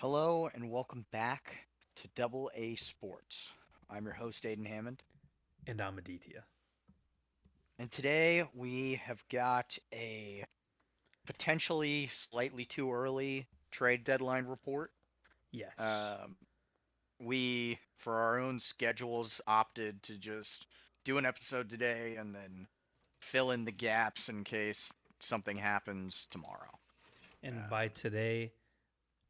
Hello and welcome back to Double A Sports. I'm your host, Aiden Hammond, And I'm Aditya. and today we have got a potentially slightly too early trade deadline report. Yes. Um, we, for our own schedules, opted to just do an episode today and then fill in the gaps in case something happens tomorrow. And by Um, today,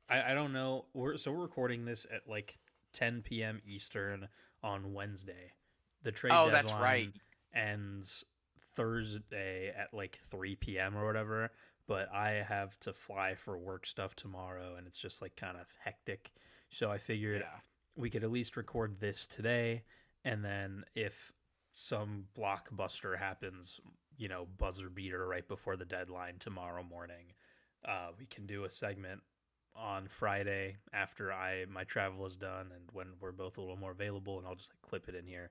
I don't know. We're recording this at like 10 p.m. Eastern on Wednesday. The trade oh, that's right. deadline ends Thursday at like 3 p.m. or whatever. But I have to fly for work stuff tomorrow, and it's just like kind of hectic. So I figured Yeah, we could at least record this today, and then if some blockbuster happens, buzzer beater right before the deadline tomorrow morning, we can do a segment on Friday after I my travel is done and when we're both a little more available, and I'll just like clip it in here.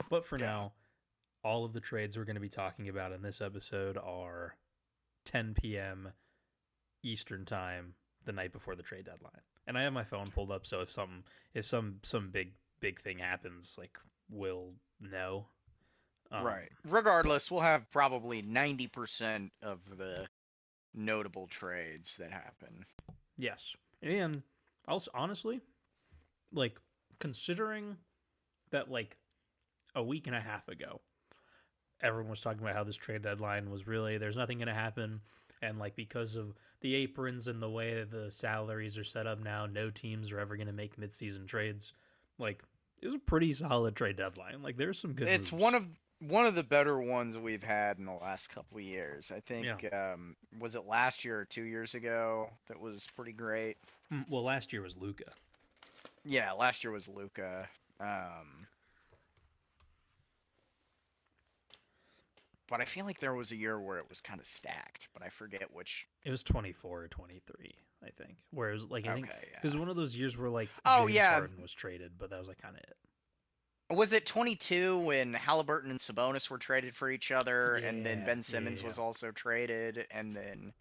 But for yeah. now, all of the trades we're going to be talking about in this episode are 10 p.m. Eastern time the night before the trade deadline. And I have my phone pulled up, so if some big thing happens, like we'll know. Um, Right. Regardless, we'll have probably 90% of the notable trades that happen. yes, and also honestly, like considering that like a week and a half ago, everyone was talking about how this trade deadline was really there's nothing going to happen, and like because of the aprons and the way the salaries are set up now, no teams are ever going to make midseason trades. Like it was a pretty solid trade deadline. Like there's some good It's moves. one of the better ones we've had in the last couple of years. I think Yeah. was it last year or 2 years ago that was pretty great. Well, last year was Luca. Yeah, last year was Luca. Um, but I feel like there was a year where it was kind of stacked, but I forget which. It was 24 or 23, I think. Whereas like I think Okay, it was yeah. one of those years where like Oh James yeah, Harden was traded, but that was like kind of it. was it 22 when Halliburton and Sabonis were traded for each other, and then Yeah, Ben yeah, Simmons yeah. was also traded, and then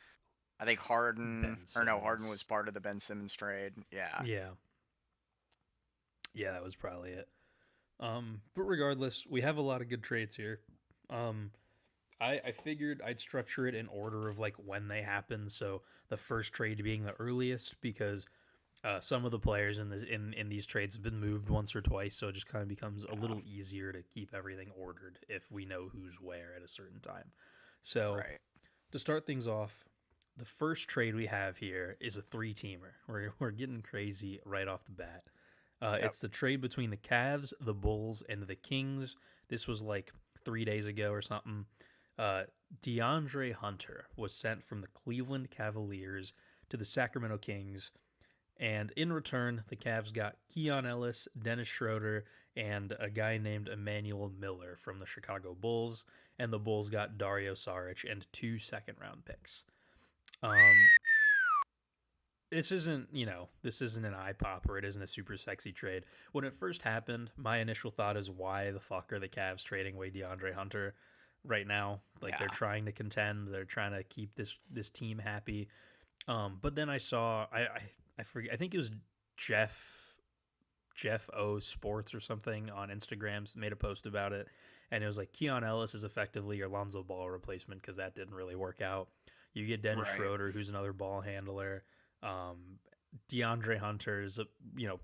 I think Harden, Ben or no, Harden Simmons. was part of the Ben Simmons trade. Yeah. Yeah, yeah, that was probably it. But regardless, we have a lot of good trades here. Um, I figured I'd structure it in order of like when they happen. So the first trade being the earliest because some of the players in these trades have been moved once or twice, so it just kind of becomes a Yeah. little easier to keep everything ordered if we know who's where at a certain time. So Right. to start things off, the first trade we have here is a three-teamer. We're getting crazy right off the bat. Yep. It's the trade between the Cavs, the Bulls, and the Kings. This was like 3 days ago or something. Uh, DeAndre Hunter was sent from the Cleveland Cavaliers to the Sacramento Kings, and in return, the Cavs got Keon Ellis, Dennis Schroeder, and a guy named Emmanuel Miller from the Chicago Bulls. And the Bulls got Dario Saric and two second round picks. Um, this isn't an eye popper. It isn't a super sexy trade. When it first happened, my initial thought is, why the fuck are the Cavs trading away DeAndre Hunter right now? Like they're Yeah. trying to contend. They're trying to keep this team happy. But then I saw I forget. I think it was Jeff Jeff O Sports or something on Instagram made a post about it, and it was like Keon Ellis is effectively your Lonzo Ball replacement because that didn't really work out. You get Dennis Right. Schroeder, who's another ball handler. Um, DeAndre Hunter is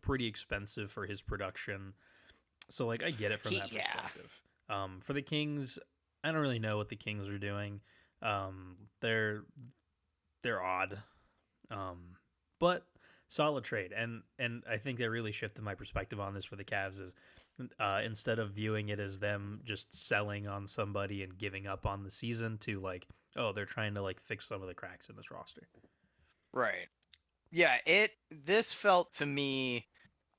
pretty expensive for his production, so like I get it from that Yeah. perspective. For the Kings, I don't really know what the Kings are doing. Um, they're they're odd. But solid trade, and I think that really shifted my perspective on this for the Cavs is instead of viewing it as them just selling on somebody and giving up on the season to like, oh, they're trying to like fix some of the cracks in this roster. Right. Yeah, this felt to me,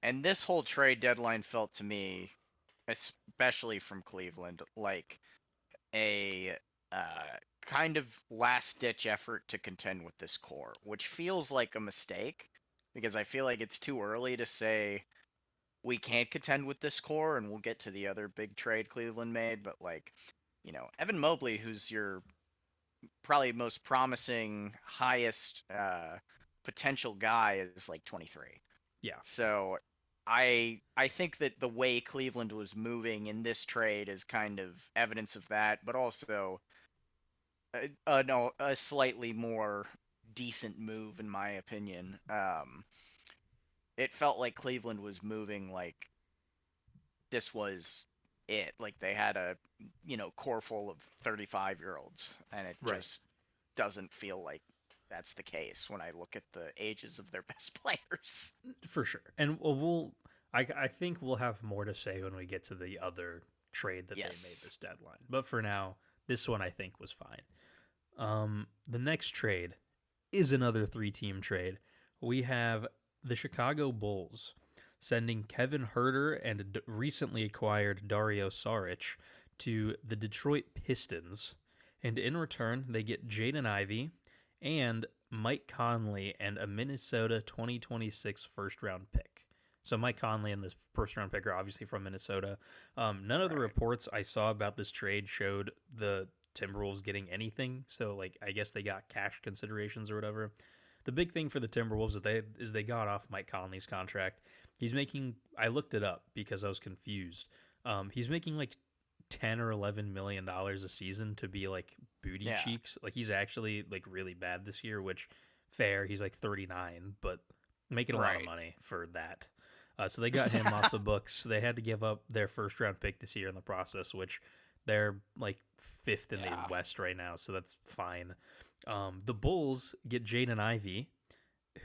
and this whole trade deadline felt to me, especially from Cleveland, like a kind of last ditch effort to contend with this core, which feels like a mistake because I feel like it's too early to say we can't contend with this core, and we'll get to the other big trade Cleveland made, but like, Evan Mobley, who's your probably most promising, highest potential guy is like 23. Yeah, So I think that the way Cleveland was moving in this trade is kind of evidence of that, but also no, a slightly more decent move in my opinion. It felt like Cleveland was moving like this was it. Like they had a core full of 35-year-olds, and it right. just doesn't feel like that's the case when I look at the ages of their best players. For sure. And I think we'll have more to say when we get to the other trade that they made Yes. this deadline. But for now, this one I think was fine. The next trade is another three-team trade. We have the Chicago Bulls sending Kevin Herter and recently acquired Dario Saric to the Detroit Pistons, and in return they get Jaden Ivey and Mike Conley and a Minnesota 2026 first round pick. So Mike Conley and this first round pick are obviously from Minnesota. None of the Right. reports I saw about this trade showed the Timberwolves getting anything. So like I guess they got cash considerations or whatever. The big thing for the Timberwolves is they got off Mike Conley's contract. He's making, I looked it up because I was confused. He's making like $10 or $11 million a season to be like booty Yeah. cheeks. Like he's actually like really bad this year, which fair. He's like 39, but making a lot of Right. money for that. So they got him off the books. They had to give up their first round pick this year in the process, which they're like fifth in the Yeah. West right now, so that's fine. The Bulls get Jaden Ivey,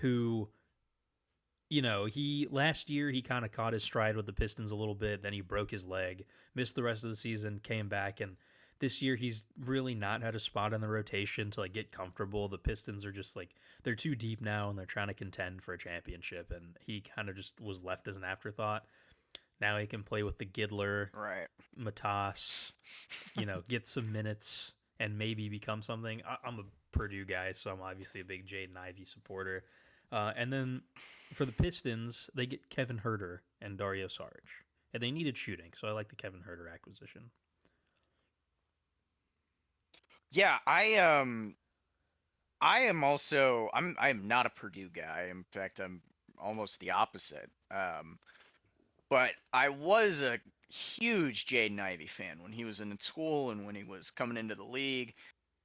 who he last year he kind of caught his stride with the Pistons a little bit, then he broke his leg, missed the rest of the season, came back, and this year he's really not had a spot in the rotation to like get comfortable. The Pistons are just like they're too deep now and they're trying to contend for a championship, and he kind of just was left as an afterthought. Now he can play with the Giddler, Right. Matas, get some minutes and maybe become something. I'm a Purdue guy, so I'm obviously a big Jaden Ivey supporter. And then for the Pistons, they get Kevin Herter and Dario Saric. And they needed shooting, so I like the Kevin Herter acquisition. Yeah, I am also I'm not a Purdue guy. In fact, I'm almost the opposite. But I was a huge Jaden Ivey fan when he was in school and when he was coming into the league.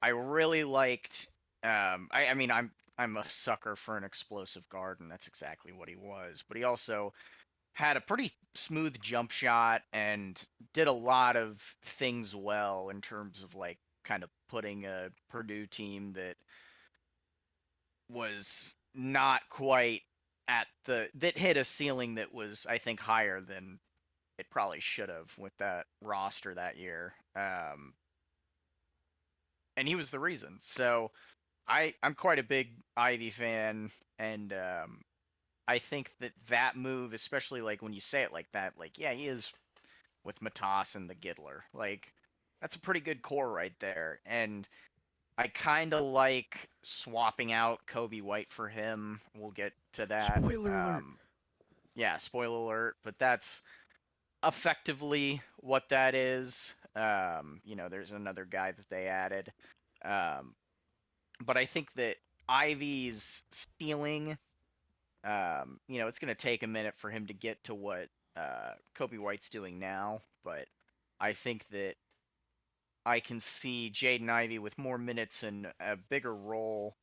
I really liked. I mean, I'm a sucker for an explosive guard, and that's exactly what he was. But he also had a pretty smooth jump shot and did a lot of things well in terms of like kind of putting a Purdue team that was not quite at the that hit a ceiling that was I think higher than it probably should have with that roster that year. And he was the reason. So I'm quite a big Ivy fan, and I think that that move, especially like when you say it like that, like yeah, he is with Matas and the Giddler. Like that's a pretty good core right there. And I kind of like swapping out Kobe White for him. We'll get to that. Spoiler alert. Yeah, spoiler alert, but that's effectively what that is. There's another guy that they added. Um, but I think that Ivy's ceiling, it's going to take a minute for him to get to what Kobe White's doing now, but I think that I can see Jaden Ivey with more minutes and a bigger role,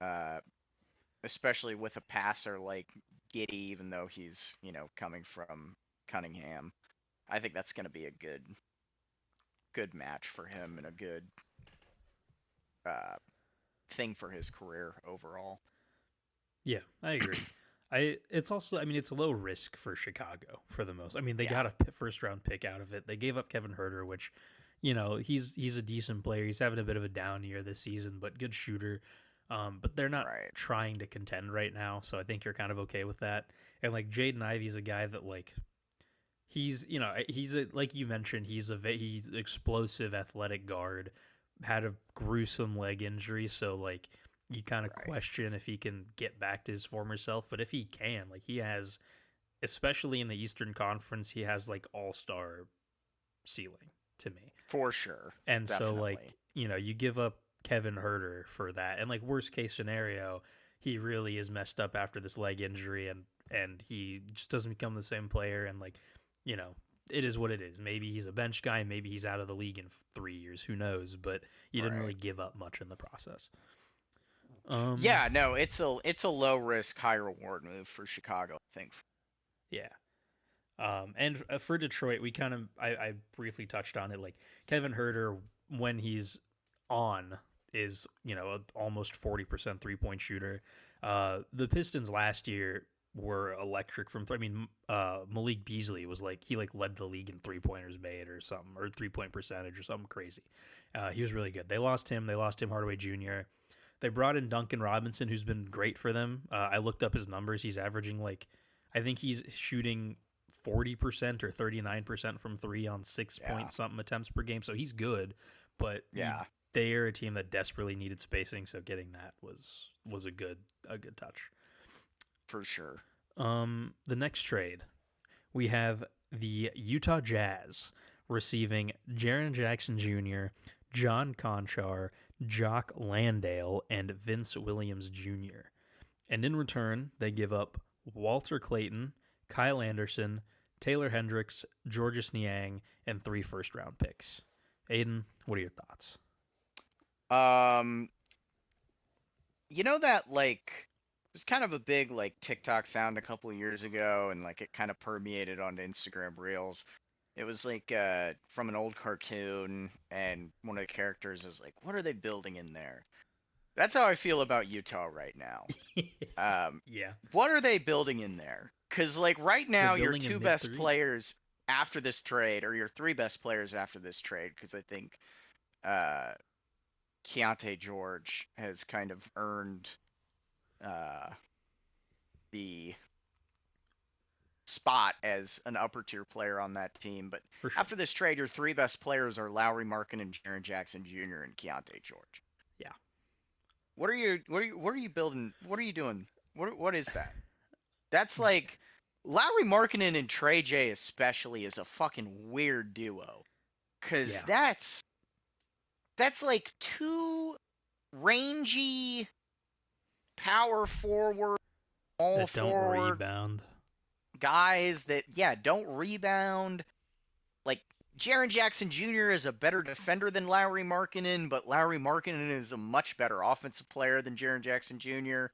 uh, especially with a passer like Giddy, even though he's, coming from Cunningham. I think that's going to be a good match for him and a good uh, thing for his career overall. Yeah, I agree. It's also, I mean, it's low risk for Chicago for the most. I mean, they Yeah, got a first round pick out of it. They gave up Kevin Herter, which, he's a decent player. He's having a bit of a down year this season, but good shooter. But they're not right. trying to contend right now, so I think you're kind of okay with that. And like Jaden Ivey's a guy that like he's a, like you mentioned, he's explosive athletic guard, had a gruesome leg injury, so like you kind of Right. question if he can get back to his former self, but if he can, like he has, especially in the Eastern Conference, he has like all-star ceiling to me. For sure. And so like, Definitely. you give up Kevin Herter for that. And like worst case scenario, he really is messed up after this leg injury, and he just doesn't become the same player. And like, you know, it is what it is. Maybe he's a bench guy. Maybe he's out of the league in 3 years. Who knows? But he didn't Right. really give up much in the process. Yeah, no, it's a low risk, high reward move for Chicago, I think. Yeah. And for Detroit, we kind of I briefly touched on it. Like Kevin Herter, when he's on, is almost 40% 3 point shooter. The Pistons last year were electric from. I mean, Malik Beasley was like he like led the league in 3 pointers made or something, or 3 point percentage or something crazy. He was really good. They lost him. They lost Tim Hardaway Jr. They brought in Duncan Robinson, who's been great for them. I looked up his numbers. He's averaging like, I think he's shooting 40% or 39% from three on six Yeah, point something attempts per game. So he's good, but yeah, they're a team that desperately needed spacing. So getting that was a good touch. for sure. The next trade we have the Utah Jazz receiving Jaren Jackson Jr., John Conchar, Jock Landale, and Vince Williams Jr. And in return, they give up Walter Clayton, Kyle Anderson, Taylor Hendricks, Georges Niang, and 3 first round picks. Aiden, what are your thoughts? Um, you know that like it was kind of a big like TikTok sound a couple of years ago, and like it kind of permeated onto Instagram Reels. It was like from an old cartoon, and one of the characters is like, "What are they building in there?" That's how I feel about Utah right now. Um, Yeah, what are they building in there? Because like right they're now, your building a two mid best three players after this trade, or your three best players after this trade, because I think uh, Keontae George has kind of earned uh, the spot as an upper tier player on that team. But for sure. after this trade, your three best players are Lowry Markin and Jaren Jackson Jr. and Keontae George. Yeah, What are you building? What are you doing? What is that? That's like Lowry Markkinen and Trey J especially is a fucking weird duo. Cause yeah. that's like two rangy power forward, all That don't forward rebound. guys that don't rebound. Like Jaren Jackson Jr. is a better defender than Lowry Markkinen, but Lowry Markkinen is a much better offensive player than Jaren Jackson Jr.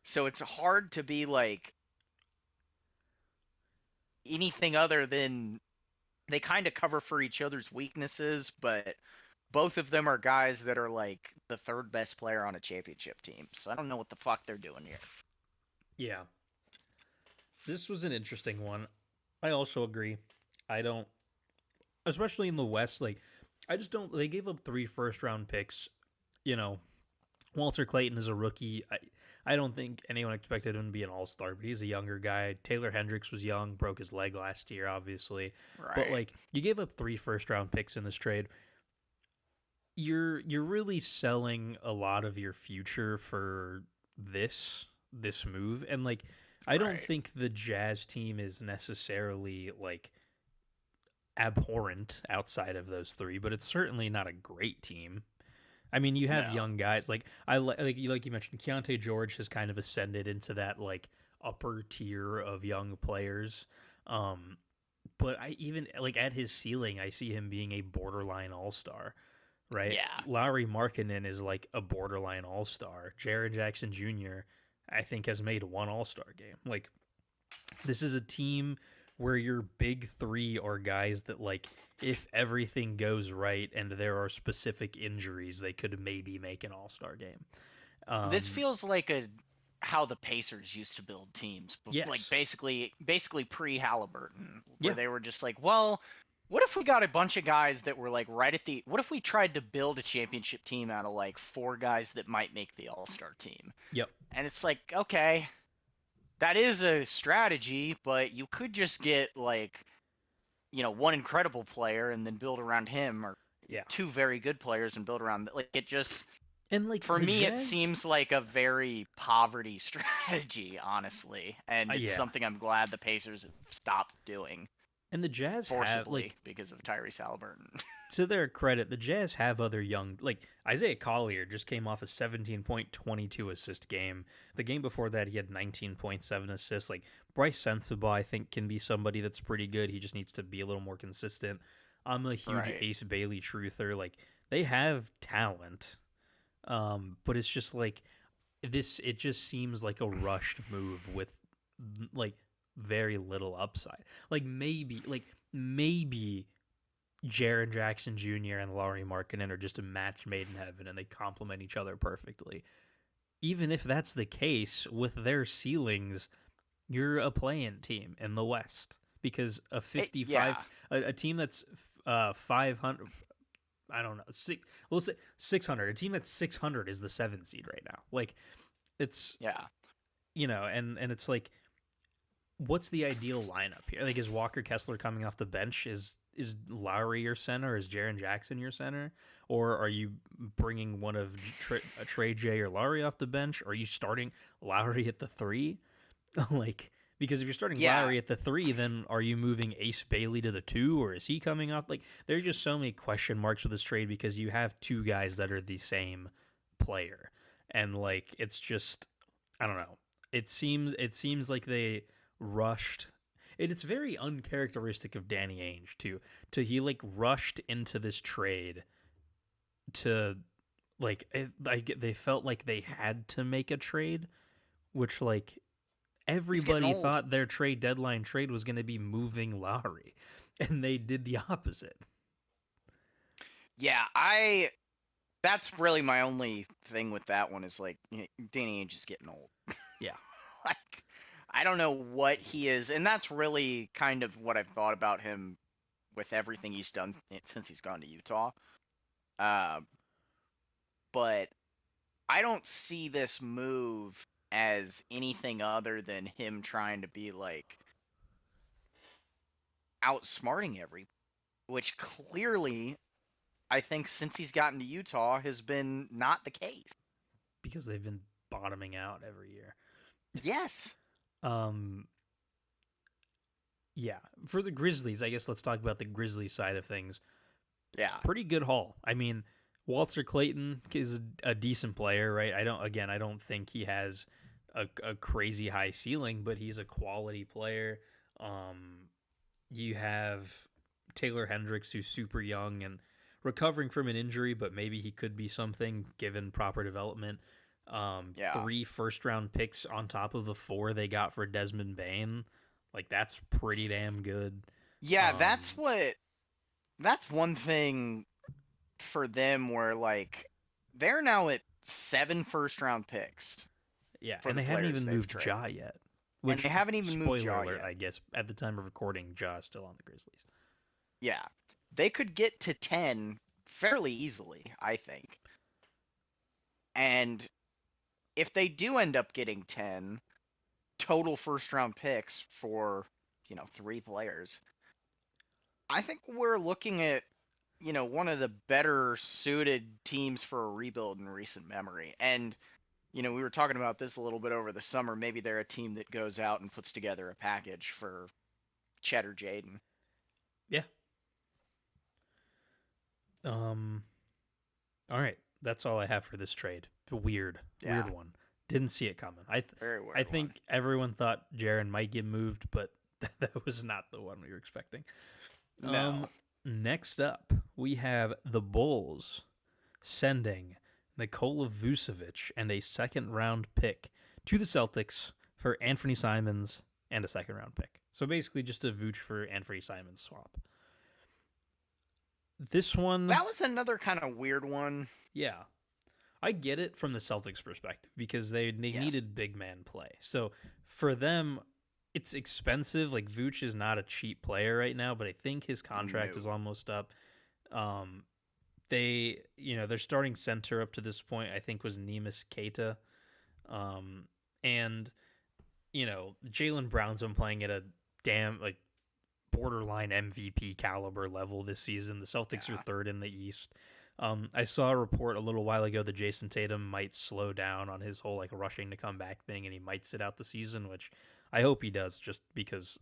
So it's hard to be like anything other than they kind of cover for each other's weaknesses, but both of them are guys that are like the third best player on a championship team. So I don't know what the fuck they're doing here. Yeah, this was an interesting one. I also agree. I don't, especially in the West. Like, I just don't. They gave up 3 first round picks. You know, Walter Clayton is a rookie. I don't think anyone expected him to be an all star, but he's a younger guy. Taylor Hendricks was young, broke his leg last year, obviously. But Right. like you gave up 3 first round picks in this trade. You're really selling a lot of your future for this move. And like I don't Right. think the Jazz team is necessarily like abhorrent outside of those three, but it's certainly not a great team. I mean, you have No. young guys like you mentioned. Keontae George has kind of ascended into that like upper tier of young players. Um, but I even like at his ceiling, I see him being a borderline all star. Right, Yeah. Lowry Markkinen is like a borderline all star. Jaren Jackson Jr. I think has made one All Star game. Like this is a team where your big three are guys that like if everything goes right and there are specific injuries, they could maybe make an all-star game. This Um, feels like a how the Pacers used to build teams, but like yes, basically pre Halliburton, where yeah, they were just like, well, what if we got a bunch of guys that were like right at the what if we tried to build a championship team out of like four guys that might make the All-Star team? yep, And it's like, okay, that is a strategy, but you could just get like, one incredible player and then build around him, or yeah. two very good players and build around like it just And like for the me it Jazz, seems like a very poverty strategy, honestly, and it's yeah, something I'm glad the Pacers have stopped doing and the Jazz have forcibly like because of Tyrese Halliburton. to their credit, the Jazz have other young, like Isaiah Collier just came off a 17.22 assist game. The game before that, he had 19.7 assists. Like Bryce Sensabaugh, I think can be somebody that's pretty good. He just needs to be a little more consistent. I'm a huge Right. Ace Bailey truther. Like they have talent, but it's just like this. It just seems like a rushed move with like very little upside. Like maybe Jaron Jackson Jr. and Laurie Markkinen are just a match made in heaven and they complement each other perfectly. Even if that's the case, with their ceilings, you're a playing team in the West because a Yeah. 55 a team that's 500, I don't know, we'll say 600, a team that's 600 is the 7th seed right now. Like it's Yeah. and it's like what's the ideal lineup here? Like, is Walker Kessler coming off the bench? Is Lowry your center? Is Jaron Jackson your center? Or are you bringing one of Trey J or Lowry off the bench? Are you starting Lowry at the three? Like, because if you're starting Yeah. Lowry at the three, then are you moving Ace Bailey to the two, or is he coming off? Like, there's just so many question marks with this trade because you have two guys that are the same player, and like, it's just I don't know. It seems like they rushed. It's very uncharacteristic of Danny Ainge too. To he like rushed into this trade to like they felt like they had to make a trade, which like He's getting everybody old. thought their trade deadline trade was going to be moving Lowry, and they did the opposite. Yeah, that's really my only thing with that one is like Danny Ainge is getting old. Yeah, Like I don't know what he is, and that's really kind of what I've thought about him with everything he's done since he's gone to Utah. Uh, but I don't see this move as anything other than him trying to be like outsmarting which clearly I think since he's gotten to Utah has been not the case. because they've been bottoming out every year. Yes. Um, yeah, for the Grizzlies, I guess let's talk about the Grizzlies side of things. Yeah. Pretty good haul. I mean, Walter Clayton is a decent player, right? I don't think he has a crazy high ceiling, but he's a quality player. Um, you have Taylor Hendricks, who's super young and recovering from an injury, but maybe he could be something given proper development. Yeah. Three first round picks on top of the four they got for Desmond Bain. Like, that's pretty damn good. Yeah, Um, that's one thing for them where like they're now at 7 first round picks Yeah, for and the they haven't players even they've moved Ja traded. yet. And they Which, haven't even moved spoiler Jaw alert, yet. I guess at the time of recording, Ja is still on the Grizzlies. Yeah. They could get to 10 fairly easily, I think. And if they do end up getting 10 total first round picks for, 3 players, I think we're looking at, one of the better suited teams for a rebuild in recent memory. And, we were talking about this a little bit over the summer. Maybe they're a team that goes out and puts together a package for Cheddar Jaden. Yeah. Um. All right, that's all I have for this trade. Weird, weird Yeah, one. Didn't see it coming. very I weird one. think everyone thought Jaron might get moved, but that was not the one we were expecting. Um. No. Next up, we have the Bulls sending Nikola Vucevic and a second round pick to the Celtics for Anthony Simons and a second round pick. So basically, just a Vooch for Anthony Simons swap. This one, That was another kind of weird one. yeah, I get it from the Celtics perspective because they Yes. needed big man play. So for them, it's expensive. Like Vooch is not a cheap player right now, but I think his contract is No. almost up. Um, their starting center up to this point I think was Nemus Keita, um, and Jalen Brown's been playing at a damn like borderline MVP caliber level this season. The Celtics are Yeah. third in the East. I saw a report a little while ago that Jason Tatum might slow down on his whole like rushing to come back thing, and he might sit out the season, which I hope he does, just because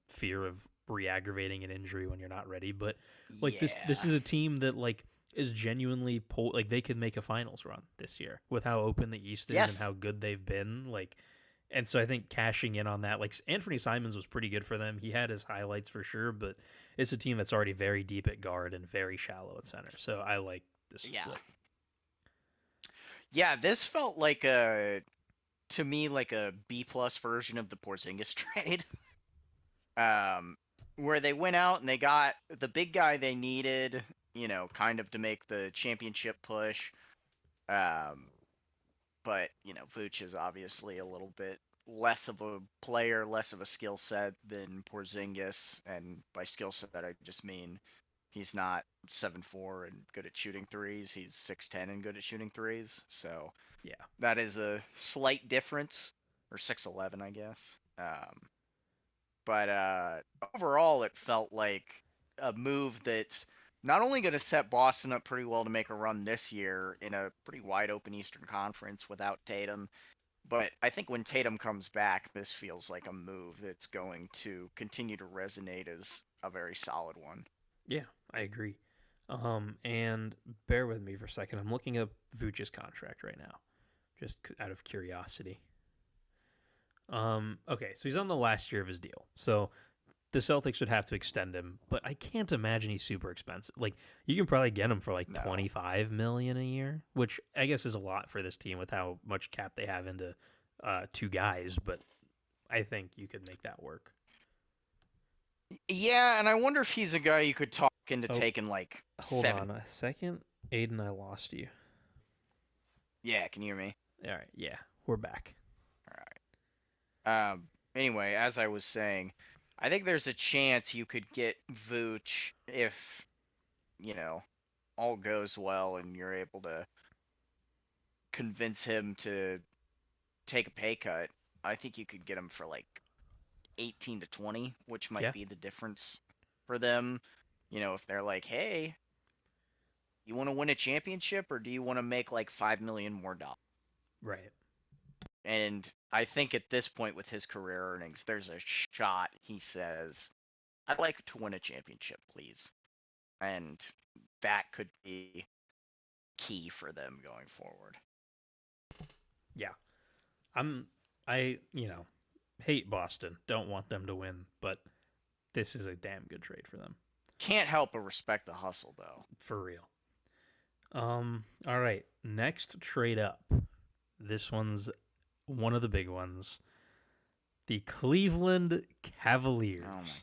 fear of re-aggravating an injury when you're not ready. But like this Yeah. is a team that like is genuinely like they could make a finals run this year with how open the East is and Yes. how good they've been. Like, and so I think cashing in on that, like Anthony Simons was pretty good for them. He had his highlights for sure, but it's a team that's already very deep at guard and very shallow at center. So I like this Yeah. split. Yeah, this felt like a to me like a B plus version of the Porzingis trade. Um where they went out and they got the big guy they needed, kind of to make the championship push. Um but, Vooch is obviously a little bit less of a player, less of a skill set than Porzingis, and by skill set I just mean he's not 7'4" and good at shooting threes. He's 6'10" and good at shooting threes. So Yeah, that is a slight difference, or 6'11", I guess. But overall, it felt like a move that's not only going to set Boston up pretty well to make a run this year in a pretty wide open Eastern Conference without Tatum, but I think when Tatum comes back, this feels like a move that's going to continue to resonate as a very solid one. yeah, I agree. And bear with me for a second. I'm looking up Vooch's contract right now, just out of curiosity. Okay, so he's on the last year of his deal. So the Celtics would have to extend him, but I can't imagine he's super expensive. Like you can probably get him for like No. 25 million a year, which I guess is a lot for this team with how much cap they have into two guys. But I think you could make that work. Yeah, and I wonder if he's a guy you could talk into Oh, taking like hold seven. on a second, Aiden. I lost you. Yeah, can you hear me? All right, yeah, we're back. All right. Anyway, as I was saying, I think there's a chance you could get Vooch if, you know, all goes well and you're able to convince him to take a pay cut. I think you could get him for like 18 to 20, which might Yeah, be the difference for them. If they're like, "Hey, you want to win a championship or do you want to make like 5 million more dollars?" right. And I think at this point with his career earnings, there's a shot he says, "I'd like to win a championship, please." And that could be key for them going forward. Yeah, I'm. I hate Boston. Don't want them to win, but this is a damn good trade for them Can't help but respect the hustle, though. for real. All right. Next trade up. This one's one of the big ones. The Cleveland Oh my Cavaliers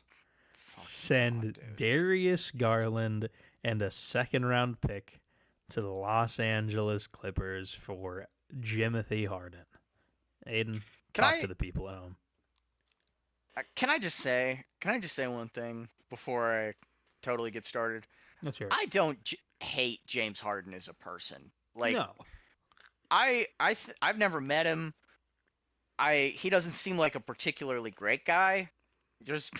fucking god, send dude. Darius Garland and a second round pick to the Los Angeles Clippers for Jimothy Harden. Aiden, Can talk to I the people at home. can I just say one thing before I totally get started? Let's hear it. I don't hate James Harden as a person. Like No. I've never met him. He doesn't seem like a particularly great guy, just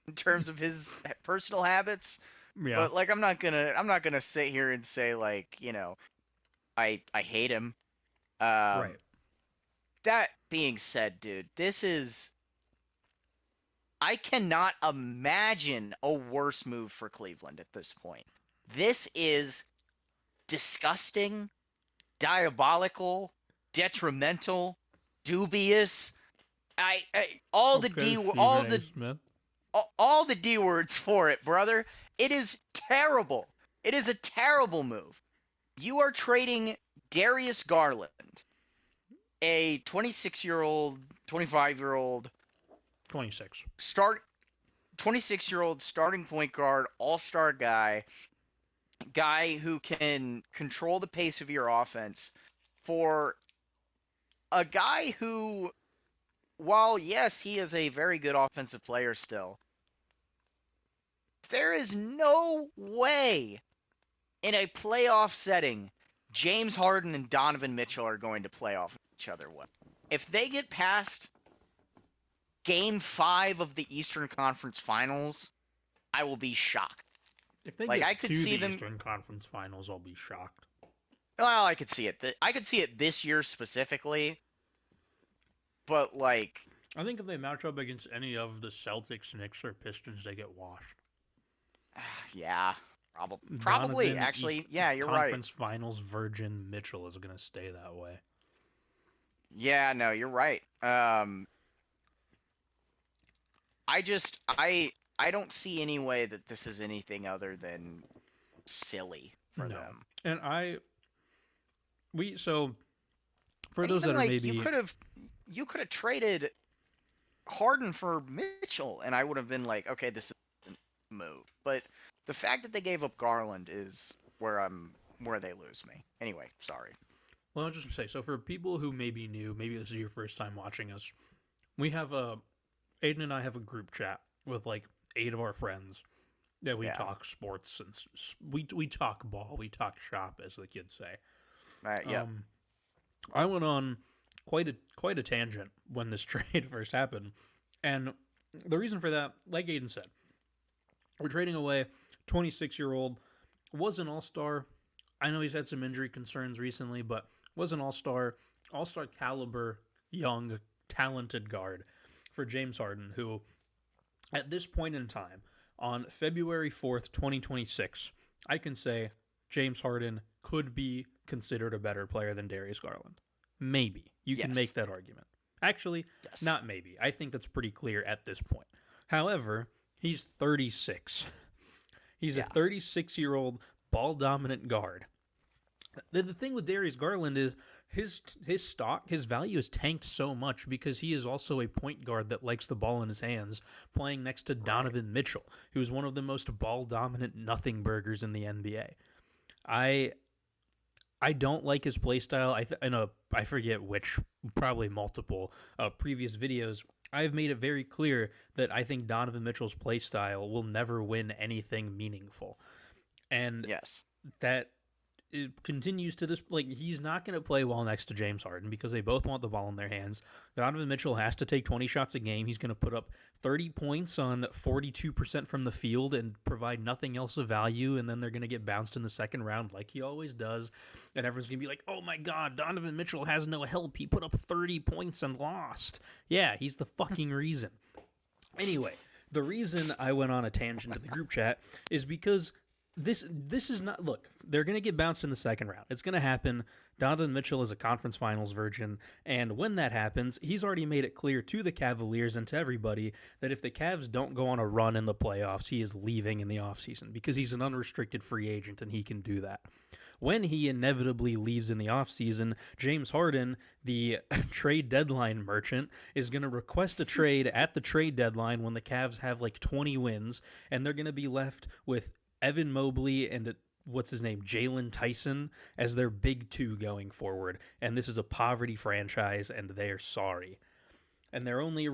in terms of his personal habits. Yeah. But like I'm not gonna sit here and say like I hate him. Um, Right. that being said, dude, this is I cannot imagine a worse move for Cleveland at this point. This is disgusting, diabolical, detrimental, dubious. All the Okay, D Stephen A. Smith. all the D words for it, brother. It is terrible. It is a terrible move. You are trading Darius Garland, a 26-year-old, 25-year-old 26. start 26-year-old starting point guard, all-star guy who can control the pace of your offense for a guy who, while yes, he is a very good offensive player still, there is no way in a playoff setting James Harden and Donovan Mitchell are going to play off each other well. If they get past game 5 of the Eastern Conference Finals, I will be shocked. If they Like I get could to see the them. Eastern Conference Finals, I'll be shocked. Well, I could see it. I could see it this year specifically, but like I think if they match up against any of the Celtics, Knicks, or Pistons, they get washed. Yeah, probably. Donovan, East Actually, yeah, you're right. Conference Finals virgin Mitchell is going to stay that way. Yeah, no, you're right. I don't see any way that this is anything other than silly for No. them. And so for And those even that are like maybe, you could have traded Harden for Mitchell, and I would have been like, okay, this is a move. But the fact that they gave up Garland is where they lose me. Anyway, sorry. well, I was just going to say, so for people who may be new, maybe this is your first time watching us, we have Aiden and I have a group chat with like 8 of our friends that we Yeah. talk sports and we talk ball, we talk shop, as the kids say. Yep. Um, I went on quite a tangent when this trade first happened, and the reason for that, like Aiden said, we're trading away 26-year-old, was an all-star. I know he's had some injury concerns recently, but was an all-star caliber, young, talented guard for James Harden, who at this point in time, on February 4th, 2026, I can say James Harden could be considered a better player than Darius Garland. Maybe. You can make Yes. that argument. Actually, Yes. not maybe. I think that's pretty clear at this point. However, he's 36. He's a Yeah. 36-year-old ball dominant guard. The thing with Darius Garland is his value has tanked so much because he is also a point guard that likes the ball in his hands, playing next to Right. Donovan Mitchell, who is one of the most ball dominant nothing burgers in the NBA. I I don't like his play style. I forget which, probably multiple previous videos. I've made it very clear that I think Donovan Mitchell's play style will never win anything meaningful, and Yes. that it continues to this, like, he's not going to play well next to James Harden because they both want the ball in their hands. Donovan Mitchell has to take 20 shots a game. He's going to put up 30 points on 42% from the field and provide nothing else of value, and then they're going to get bounced in the second round like he always does, and everyone's going to be like, "Oh my god, Donovan Mitchell has no help. He put up 30 points and lost." Yeah, he's the fucking reason. Anyway, the reason I went on a tangent in the group chat is because this is not, look, they're going to get bounced in the second round. It's going to happen. Donovan Mitchell is a conference finals virgin, and when that happens, he's already made it clear to the Cavaliers and to everybody that if the Cavs don't go on a run in the playoffs, he is leaving in the offseason because he's an unrestricted free agent and he can do that. When he inevitably leaves in the offseason, James Harden, the trade deadline merchant, is going to request a trade at the trade deadline when the Cavs have like 20 wins, and they're going to be left with Evan Mobley and what's his name, Jalen Tyson, as their big two going forward. And this is a poverty franchise, and they're sorry. And their only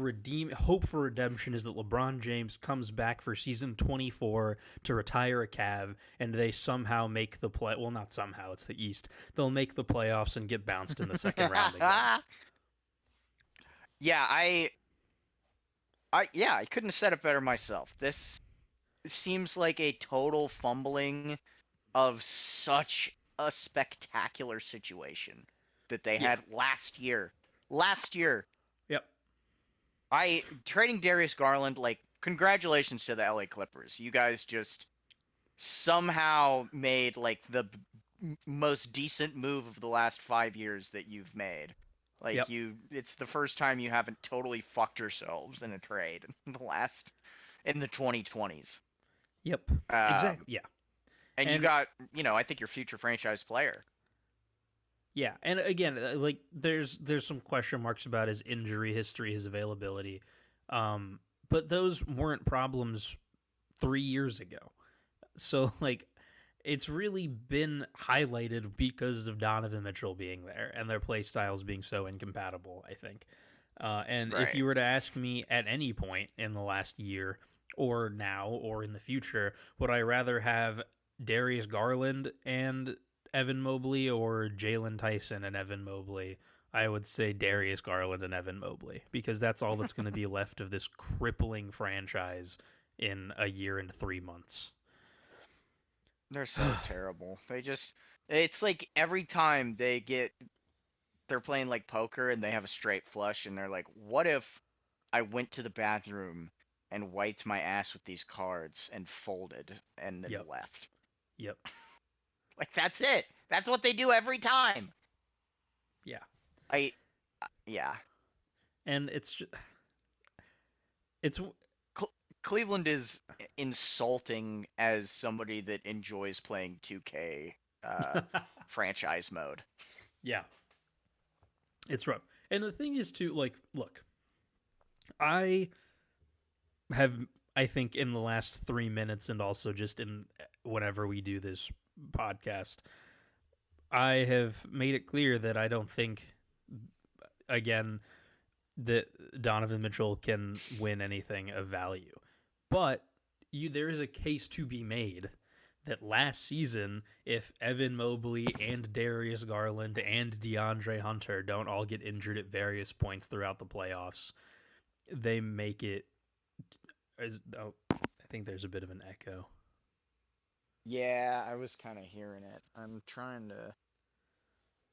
hope for redemption is that LeBron James comes back for season 24 to retire a Cav, and they somehow make the play. Well, not somehow; it's the East. They'll make the playoffs and get bounced in the second round again. Yeah, I couldn't have said it better myself. This seems like a total fumbling of such a spectacular situation that they Yeah. had last year. Last year, Yep. I trading Darius Garland, like, congratulations to the LA Clippers. You guys just somehow made like the most decent move of the last 5 years that you've made. Like, Yep. it's the first time you haven't totally fucked yourselves in a trade in the 2020s. Yep. Um, Exactly. Yeah. and you And got, I think your future franchise player. yeah, and again, like there's some question marks about his injury history, his availability, but those weren't problems 3 years ago. So like, it's really been highlighted because of Donovan Mitchell being there and their play styles being so incompatible, I think. And if Right. you were to ask me at any point in the last year, or now, or in the future, would I rather have Darius Garland and Evan Mobley or Jalen Tyson and Evan Mobley? I would say Darius Garland and Evan Mobley because that's all that's going to be left of this crippling franchise in a year and 3 months. They're so terrible. It's like every time they're playing like poker and they have a straight flush and they're like, what if I went to the bathroom and wiped my ass with these cards and folded and then Yep. left. Yep. Like that's it. That's what they do every time. Yeah. I yeah. And it's Cle Cleveland is insulting as somebody that enjoys playing 2K franchise mode. yeah, it's rough. And the thing is too, like, look, I have, I think, in the last 3 minutes, and also just in whenever we do this podcast, I have made it clear that I don't think, again, that Donovan Mitchell can win anything of value. But there is a case to be made that last season, if Evan Mobley and Darius Garland and DeAndre Hunter don't all get injured at various points throughout the playoffs, they make it. Oh, I think there's a bit of an echo. Yeah, I was kind of hearing it. I'm trying to.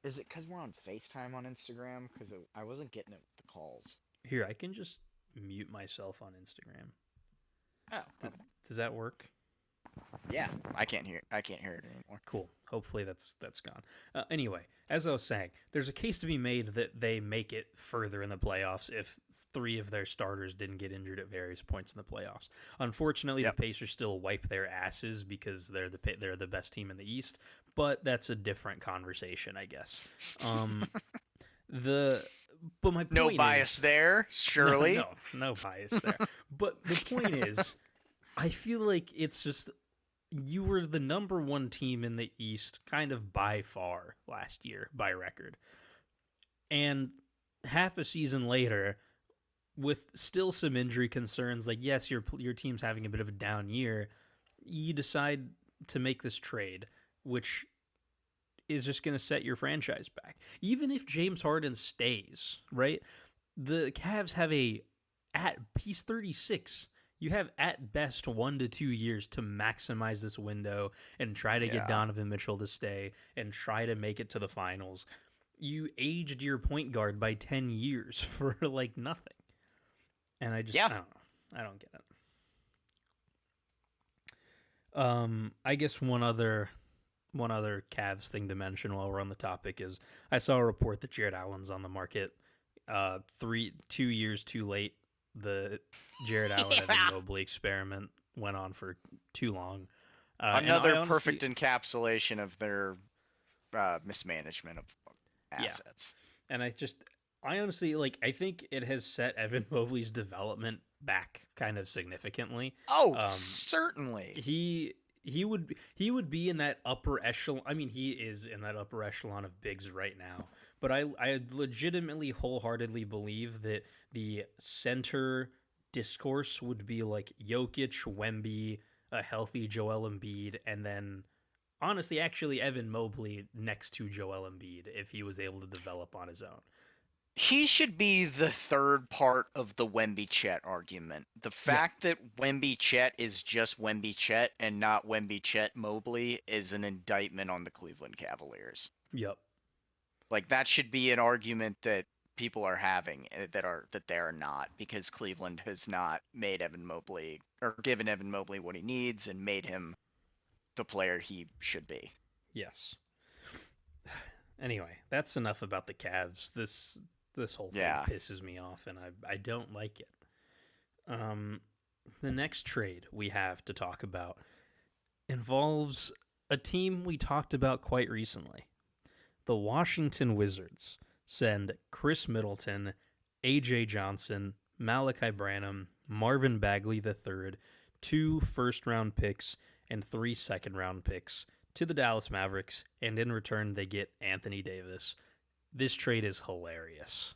Is it because we're on FaceTime on Instagram? Because I wasn't getting it with the calls. Here, I can just mute myself on Instagram. Oh, Th- okay. does that work? Yeah, I can't hear. I can't hear it anymore. Cool. Hopefully that's gone. Anyway, as I was saying, there's a case to be made that they make it further in the playoffs if three of their starters didn't get injured at various points in the playoffs. Unfortunately, the Yep. Pacers still wipe their asses because they're the best team in the East, but that's a different conversation, I guess. Um, the but my No point bias is there, no surely. no bias there. But the point is, I feel like it's just you were the number one team in the East, kind of by far last year by record. And half a season later, with still some injury concerns, like yes, your team's having a bit of a down year, you decide to make this trade, which is just going to set your franchise back. Even if James Harden stays, right? The Cavs have he's 36. You have at best 1 to 2 years to maximize this window and try to get Yeah. Donovan Mitchell to stay and try to make it to the finals. You aged your point guard by 10 years for like nothing. And Yeah. I don't know. I don't get it. I guess one other Cavs thing to mention while we're on the topic is I saw a report that Jared Allen's on the market. 2 years too late. The Jared Allen Evan Yeah. Mobley experiment went on for too long, and I Another perfect honestly, encapsulation of their mismanagement of yeah, assets. and I honestly like. I think it has set Evan Mobley's development back kind of significantly. Oh, Um, certainly. he would be in that upper echelon. I mean, he is in that upper echelon of bigs right now. But I legitimately wholeheartedly believe that the center discourse would be like Jokic, Wemby, a healthy Joel Embiid, and then honestly, actually Evan Mobley next to Joel Embiid if he was able to develop on his own. He should be the third part of the Wemby Chet argument. The Yeah. fact that Wemby Chet is just Wemby Chet and not Wemby Chet Mobley is an indictment on the Cleveland Cavaliers. Yep. Like that should be an argument that people are having that they are not because Cleveland has not made Evan Mobley or given Evan Mobley what he needs and made him the player he should be. Yes. Anyway, that's enough about the Cavs. This whole thing Yeah. pisses me off, and I don't like it. Um, the next trade we have to talk about involves a team we talked about quite recently. The Washington Wizards send Chris Middleton, AJ Johnson, Malachi Branham, Marvin Bagley III, 2 first-round picks, and 3 second-round picks to the Dallas Mavericks, and in return, they get Anthony Davis. This trade is hilarious.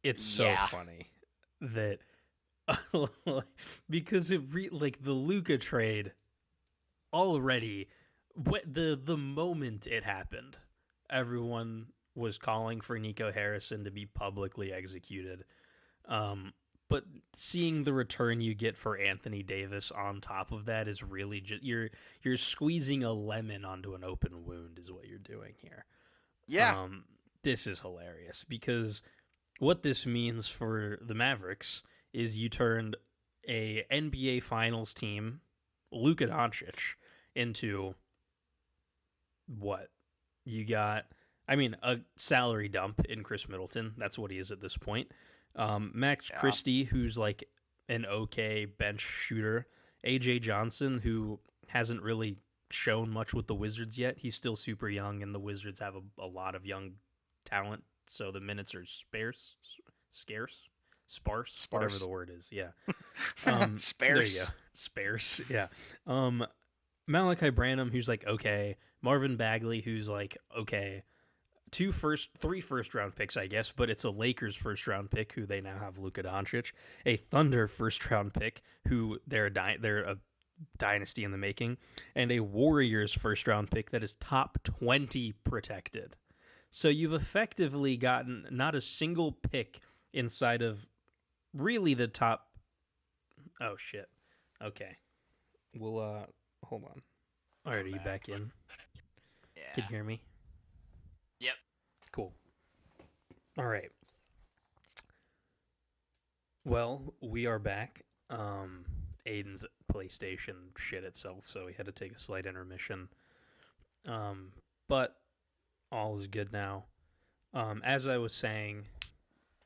It's so Yeah. funny that because like the Luca trade already the moment it happened, everyone was calling for Nico Harrison to be publicly executed. Um, but seeing the return you get for Anthony Davis on top of that is really just you're squeezing a lemon onto an open wound is what you're doing here. Yeah. Um, this is hilarious because what this means for the Mavericks is you turned a NBA Finals team, Luka Doncic, into what you got. I mean, a salary dump in Chris Middleton. That's what he is at this point. Max Yeah. Christie, who's like an okay bench shooter. AJ Johnson, who hasn't really shown much with the Wizards yet. He's still super young, and the Wizards have a lot of young talent, so the minutes are scarce, sparse, whatever the Sparse. word is. Yeah. There you go. Sparse. Sparse. Yeah. Um, Malachi Branham, who's like okay. Marvin Bagley, who's like okay. Three first round picks, I guess, but it's a Lakers first round pick who they now have Luka Doncic, a Thunder first round pick who they're a dynasty in the making, and a Warriors first round pick that is top 20 protected. So you've effectively gotten not a single pick inside of really the top. Oh shit. Okay. We'll hold on. All right, are I'm you back. back in? Can Yeah. you hear me? Yep. Cool. All right. Well, we are back. Aiden's PlayStation shit itself, so we had to take a slight intermission. Um, but all is good now. As I was saying,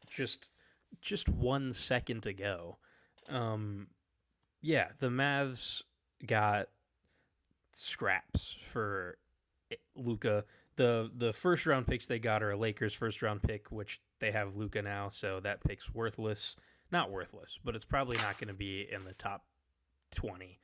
just just 1 second ago, um, yeah, the Mavs got scraps for Luca. The first round picks they got are a Lakers first round pick, which they have Luca now, so that pick's worthless. Not worthless, but it's probably not going to be in the top 20.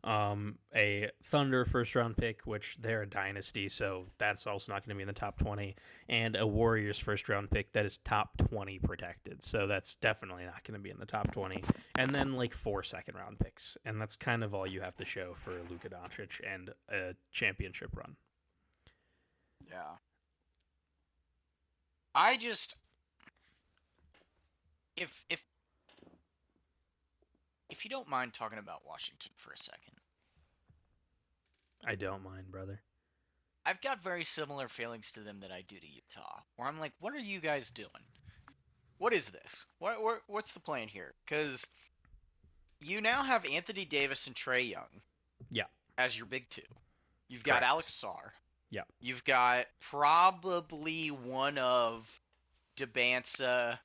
A Thunder first round pick, which they're a dynasty, so that's also not going to be in the top 20, and a Warriors first round pick that is top 20 protected, so that's definitely not going to be in the top 20, and then like 4 second round picks, and that's kind of all you have to show for Luka Doncic and a championship run. Yeah. I just if if you don't mind talking about Washington for a second, I don't mind, brother. I've got very similar feelings to them that I do to Utah, where I'm like, what are you guys doing? What is this? What's the plan here? Because you now have Anthony Davis and Trey Young Yeah, as your big two. You've got correct. Alex Sarr. Yeah, You've got probably one of Debansa.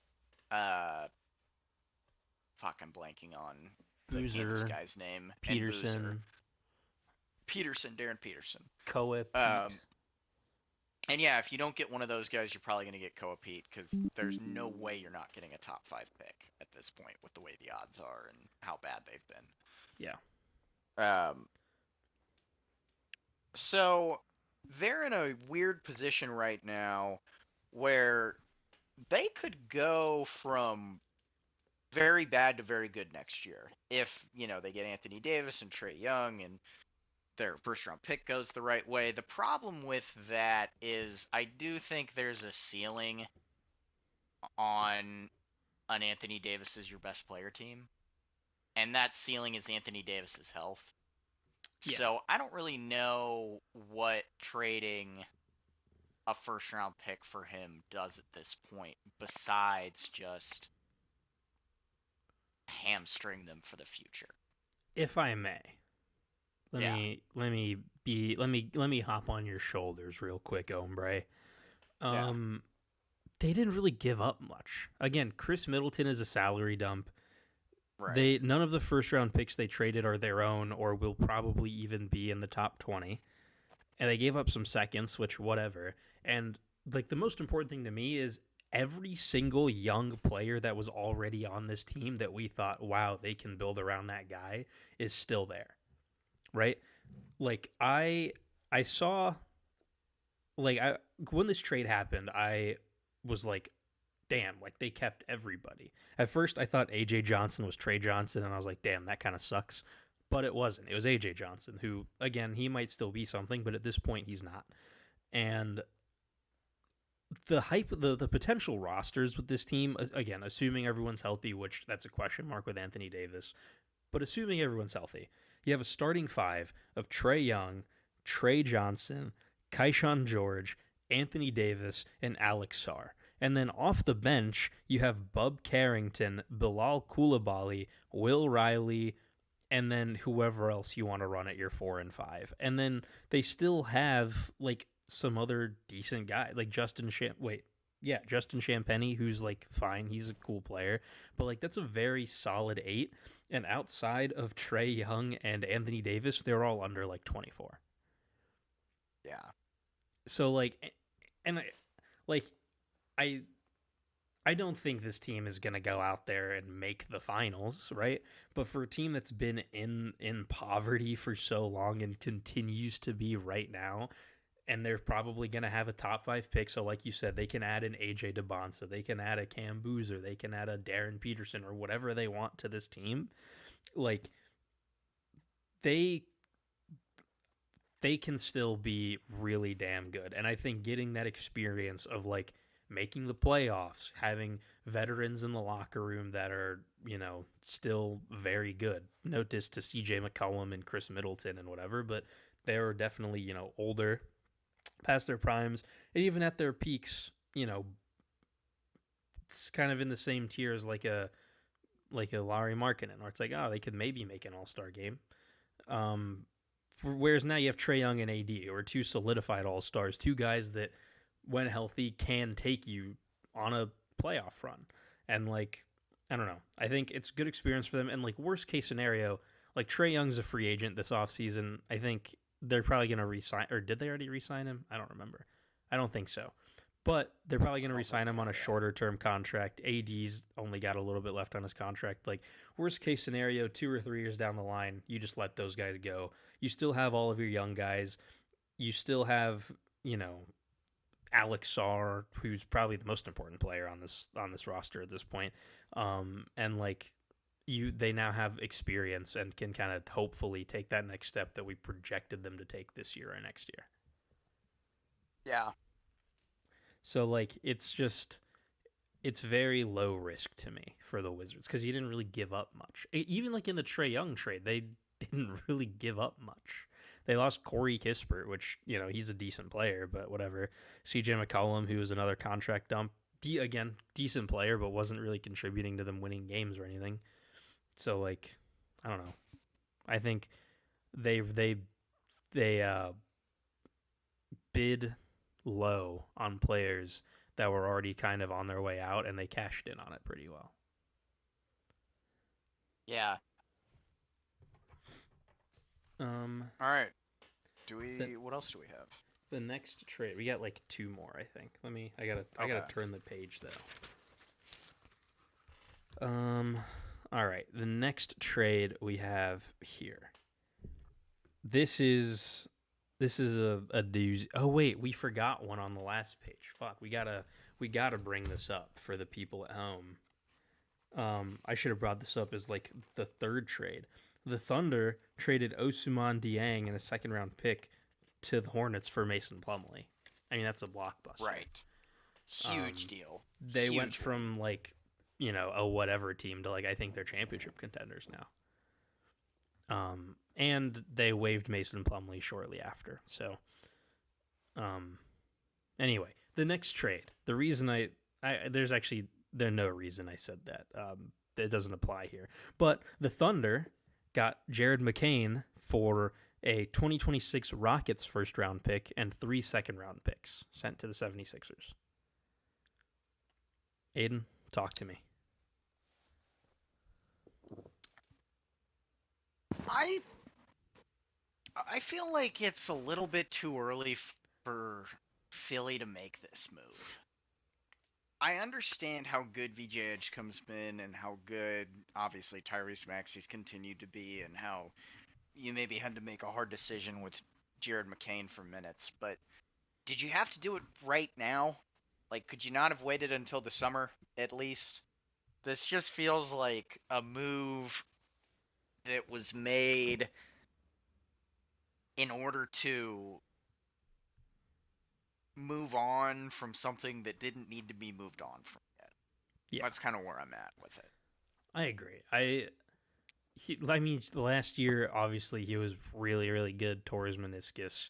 Uh, fuck, I'm blanking on the Kansas Boozer, guy's name, and Boozer. Peterson, Peterson, Darren Peterson. Koa, Um, Pete. and yeah, if you don't get one of those guys, you're probably going to get Koa Pete because there's no way you're not getting a top five pick at this point with the way the odds are and how bad they've Yeah, been. So they're in a weird position right now where they could go from very bad to very good next year if they get Anthony Davis and Trey Young and their first round pick goes the right way. The problem with that is I do think there's a ceiling on an Anthony Davis as your best player team, and that ceiling is Anthony Davis's health. yeah. So I don't really know what trading a first round pick for him does at this point besides just hamstring them for the future. If I may, Yeah. let me hop on your shoulders real quick, hombre. Yeah. Um, they didn't really give up much. Again, Chris Middleton is a salary dump. Right. They none of the first round picks they traded are their own or will probably even be in the top 20. And they gave up some seconds, which whatever. And like the most important thing to me is every single young player that was already on this team that we thought, wow, they can build around that guy is still there. Right? Like I saw like I when this trade happened, I was like, damn, like they kept everybody. At first, I thought AJ Johnson was Trey Johnson, and I was like, damn, that kind of sucks. But it wasn't. It was AJ Johnson, who, again, he might still be something, but at this point, he's not. And the potential rosters with this team, again, assuming everyone's healthy, which that's a question mark with Anthony Davis, but assuming everyone's healthy, you have a starting five of Trey Young, Trey Johnson, Kaishan George, Anthony Davis, and Alex Sarr. And then off the bench, you have Bub Carrington, Bilal Koulibaly, Will Riley, and then whoever else you want to run at your 4 and 5. And then they still have like some other decent guys, like Justin Champagny, who's like fine, he's a cool player, but like that's a very solid eight. And outside of Trey Young and Anthony Davis, they're all under like 24. Yeah. So like, and like I I don't think this team is going to go out there and make the finals, right? But for a team that's been in poverty for so long and continues to be right now, and they're probably going to have a top 5 pick. So, like you said, they can add an AJ DeBonsa, they can add a Cam Boozer, they can add a Darren Peterson or whatever they want to this team. Like they they can still be really damn good. And I think getting that experience of like making the playoffs, having veterans in the locker room that are, still very good. Notice to CJ McCollum and Chris Middleton and whatever, but they're definitely, older, past their primes, and even at their peaks, it's kind of in the same tier as like a Larry Markkinen, where it's like, oh, they could maybe make an all-star game. Um, Whereas now you have Trey Young and AD, or two solidified all stars, two guys that, when healthy, can take you on a playoff run. And like, I don't know. I think it's good experience for them. And like worst case scenario, like Trey Young's a free agent this offseason. I think they're probably gonna resign, or did they already resign him? I don't remember. I don't think so. But they're probably going I to don't think resign him so. on a Yeah. shorter term contract. AD's only got a little bit left on his contract. Like, worst case scenario, 2 or 3 years down the line, you just let those guys go. You still have all of your young guys. You still have, you know, Alex Sarr, who's probably the most important player on this roster at this point. And like they now have experience and can kind of hopefully take that next step that we projected them to take this year or next year. Yeah. So like it's very low risk to me for the Wizards because you didn't really give up much. Even like in the Trey Young trade, they didn't really give up much. They lost Corey Kispert, which he's a decent player, but whatever. CJ McCollum, who was another contract dump, again decent player, but wasn't really contributing to them winning games or anything. So like, I don't know. I think they bid low on players that were already kind of on their way out, and they cashed in on it pretty well. Yeah. Um, All right. the What else do we have? the next trade, we got like two more, I think. I gotta Okay. turn the page though. All right, the next trade we have here. This is a doozy. Oh wait, we forgot one on the last page. Fuck, we gotta bring this up for the people at home. I should have brought this up as like the third trade. The Thunder traded Ousmane Dieng and a second round pick to the Hornets for Mason Plumlee. I mean, that's a blockbuster. Right. Huge Um, deal. they went Huge move. from like, a whatever team to like I think they're championship contenders now. And they waived Mason Plumlee shortly after. So, um, anyway, the next trade. The reason there's no reason I said that. It doesn't apply here. But the Thunder got Jared McCain for a 2026 Rockets first round pick and 3 second round picks sent to the 76ers. Aiden, talk to me. I I feel like it's a little bit too early for Philly to make this move. I understand how good VJ Edgecomb's been and how good obviously Tyrese Maxey's continued to be and how you maybe had to make a hard decision with Jared McCain for minutes, but did you have to do it right now? Like, could you not have waited until the summer at least? This just feels like a move that was made in order to move on from something that didn't need to be moved on from yet. Yeah, That's kind of where I'm at with it. I agree. I mean, last year obviously he was really really good. Tore his meniscus.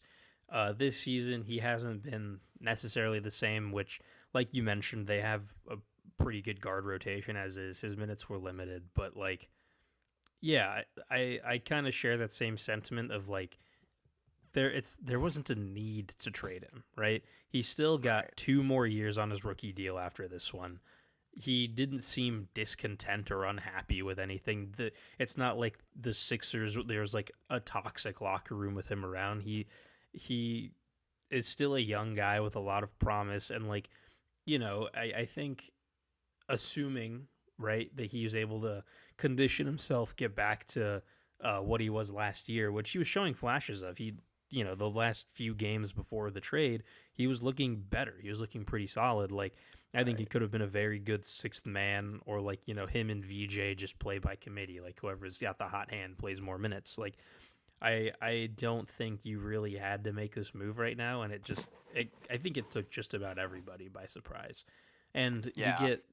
This season he hasn't been necessarily the same, which like you mentioned, they have a pretty good guard rotation as is. His minutes were limited, but like, yeah, I kind of share that same sentiment of like there wasn't a need to trade him, right? He still got Right. 2 more years on his rookie deal after this one. He didn't seem discontent or unhappy with anything. It's not like the Sixers. There's like a toxic locker room with him around. He is still a young guy with a lot of promise, and like I think assuming right that he was able to condition himself, get back to what he was last year, which he was showing flashes of. The last few games before the trade, he was looking better. He was looking pretty solid. Like I think he Right. could have been a very good sixth man, or like him and VJ just play by committee. Like whoever's got the hot hand plays more minutes. Like I don't think you really had to make this move right now, and I think it took just about everybody by surprise. And you Yeah. get,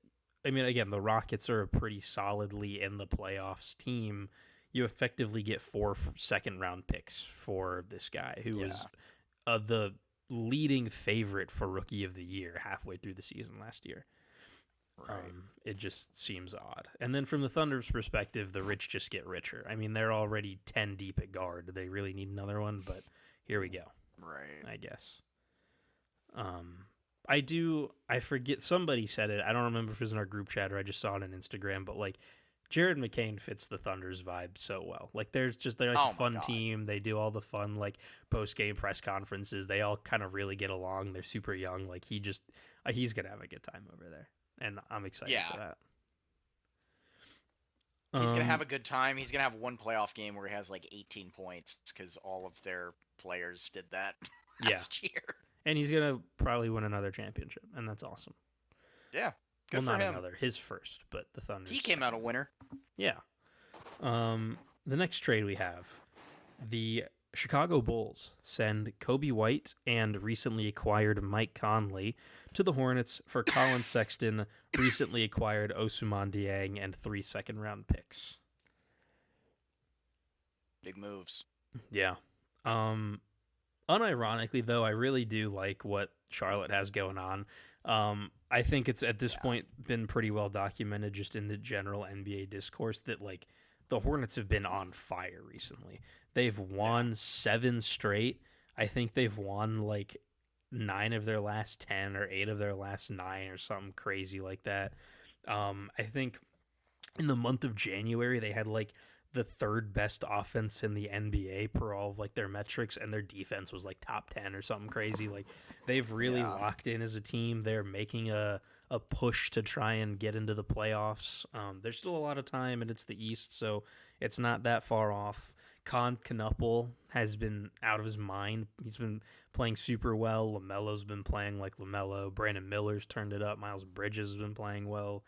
I mean, again, the Rockets are a pretty solidly in the playoffs team. You effectively get 4 second round picks for this guy who was Yeah. the leading favorite for rookie of the year halfway through the season last year. Right. It just seems odd. And then from the Thunder's perspective, the rich just get richer. I mean, they're already 10 deep at guard. Do they really need another one? But here we go, Right. I guess. Um, I forget, somebody said it. I don't remember if it was in our group chat or I just saw it on Instagram, but like, Jared McCain fits the Thunder's vibe so well. Like, they're like a Oh my fun God. team. They do all the fun, like, post game press conferences. They all kind of really get along. They're super young. Like, he's going to have a good time over there. And I'm excited for Yeah. that. He's gonna have Um, a good time. He's gonna have one playoff game where he has like 18 points because all of their players did that yeah, last year. and he's gonna probably win another championship, and that's awesome. Yeah. Well, Good for not him. another, his first, but the Thunder's He came out second. a winner. Yeah. The next trade we have, the Chicago Bulls send Kobe White and recently acquired Mike Conley to the Hornets for Colin Sexton, recently acquired Ousmane Dieng, and 3 second round picks. Big moves. Yeah. Um, Unironically, though, I really do like what Charlotte has going on. I think it's at this Yeah. point been pretty well documented just in the general NBA discourse that like the Hornets have been on fire recently. They've Yeah. won 7 straight. I think they've won like 9 of their last 10 or 8 of their last 9 or something crazy like that. I think in the month of January they had like the third best offense in the NBA per all of like their metrics, and their defense was like top 10 or something crazy. Like they've really Yeah. locked in as a team. They're making a push to try and get into the playoffs. There's still a lot of time, and it's the East, so it's not that far off. Con Knuppel has been out of his mind. He's been playing super well. LaMelo's been playing like LaMelo. Brandon Miller's turned it up. Miles Bridges has been playing well.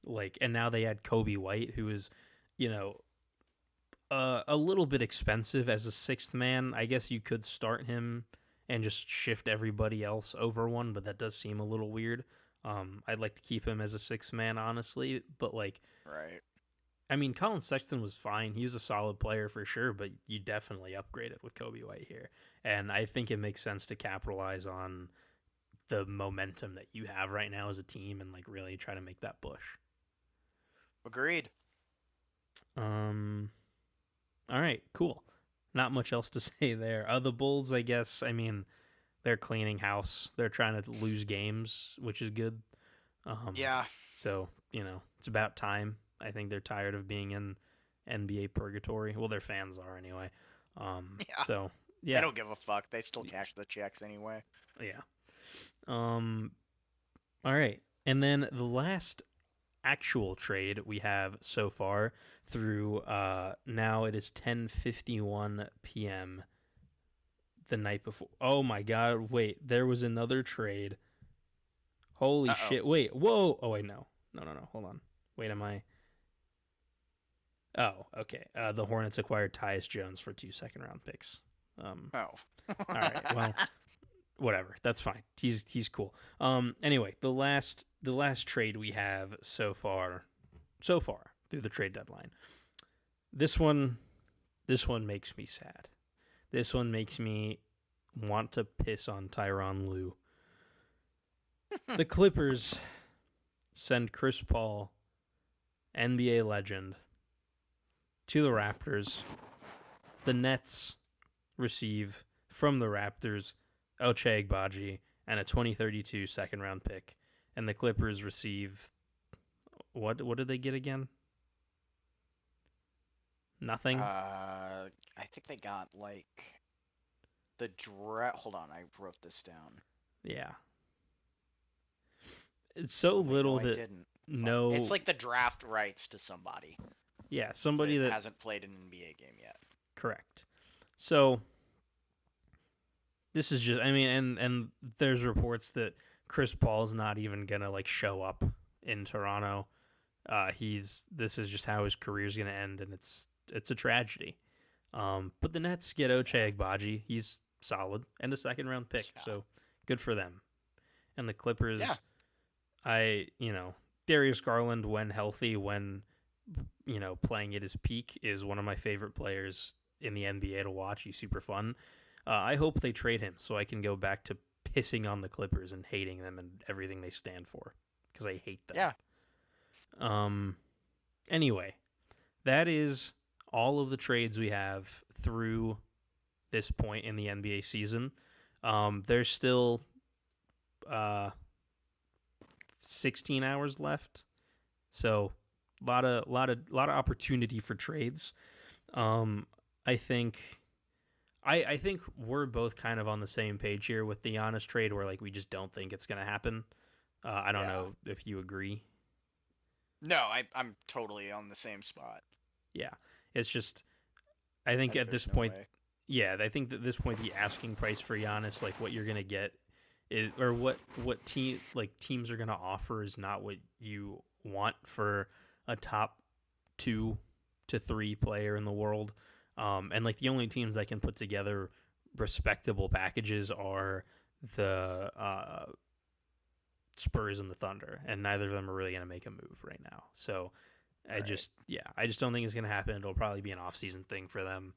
Like, and now they had Kobe White, who is, you know, a little bit expensive as a sixth man. I guess you could start him and just shift everybody else over one, but that does seem a little weird. I'd like to keep him as a sixth man, honestly, but like, Right. I mean, Colin Sexton was fine. He was a solid player for sure, but you definitely upgraded with Kobe White here, and I think it makes sense to capitalize on the momentum that you have right now as a team and like really try to make that push. Agreed. Um, all right, cool. Not much else to say there. The Bulls, I guess. I mean, they're cleaning house. They're trying to lose games, which is good. Um, Yeah. so it's about time. I think they're tired of being in NBA purgatory. Well, their fans are anyway. Yeah. So They yeah, don't give a fuck. They still cash the checks anyway. yeah. Um, all right, and then the last actual trade we have so far through now it is 10:51 p.m. the night before. Oh my god, wait, there was another trade. Holy Uh oh. shit. Wait, whoa. Oh wait, no. No. Hold on. Wait, am I Oh, okay. The Hornets acquired Tyus Jones for 2 second round picks. Um Oh. all right. Well, whatever. That's fine. He's cool. Anyway, the last trade we have so far through the trade deadline. This one this one makes me sad. This one makes me want to piss on Tyronn Lue. The Clippers send Chris Paul, NBA legend, to the Raptors. The Nets receive from the Raptors Ochai Agbaji and a 2032 second round pick. And the Clippers receive what did they get again? Nothing. I think they got like the draft. Hold on, I wrote this down. Yeah. It's so Oh wait, no, little I that didn't. Fuck. It's no like the draft rights to somebody yeah, somebody that that hasn't played an NBA game yet. correct. So this is just I mean and there's reports that Chris Paul's not even going to like show up in Toronto. He's this is just how his career's going to end and it's a tragedy. But the Nets get Ochai Agbaji. He's solid and a second round pick. Yeah. So good for them. And the Yeah. Clippers, Darius Garland, when healthy, when, playing at his peak, is one of my favorite players in the NBA to watch. He's super fun. I hope they trade him so I can go back to pissing on the Clippers and hating them and everything they stand for because I hate them. Yeah. Um, anyway, that is all of the trades we have through this point in the NBA season. There's still uh, 16 hours left, so lot of opportunity for trades. Um, I think I think we're both kind of on the same page here with the Giannis trade, where like we just don't think it's gonna happen. I don't Yeah. know if you agree. No, I'm totally on the same spot. Yeah, it's just I think at this There's no point, way. yeah, I think that at this point the asking price for Giannis, like what you're gonna get, is or what teams are gonna offer is not what you want for a top 2 to 3 player in the world. And like the only teams that can put together respectable packages are the Spurs and the Thunder, and neither of them are really gonna make a move right now. So Right. I just don't think it's gonna happen. It'll probably be an off-season thing for them,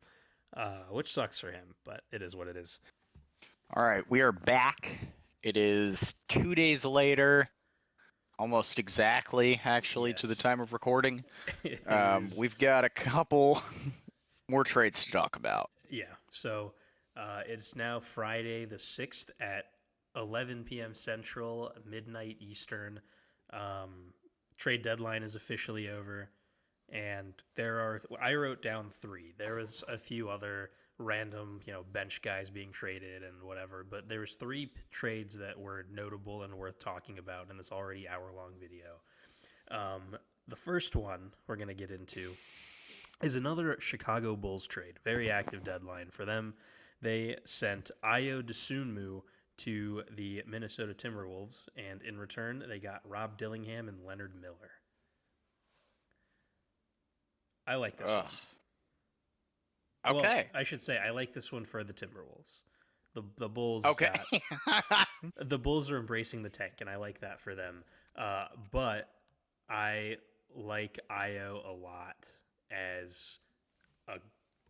which sucks for him, but it is what it is. All right, we are back. It is 2 days later, almost exactly, actually, to the Yes, time of recording. it is. We've got a couple more trades to talk about. Yeah. So it's now Friday the 6th at 11 p.m. Central, midnight Eastern. Um, trade deadline is officially over. And I wrote down three. There was a few other random, bench guys being traded and whatever, but there was three trades that were notable and worth talking about in this already hour-long video. The first one we're going to get into is another Chicago Bulls trade. Very active deadline for them. They sent Ayo Dosunmu to the Minnesota Timberwolves, and in return, they got Rob Dillingham and Leonard Miller. I like this Ugh. one. Well, Okay. I should say I like this one for the Timberwolves. The Bulls Okay. got the Bulls are embracing the tank, and I like that for them. But I like Io a lot as a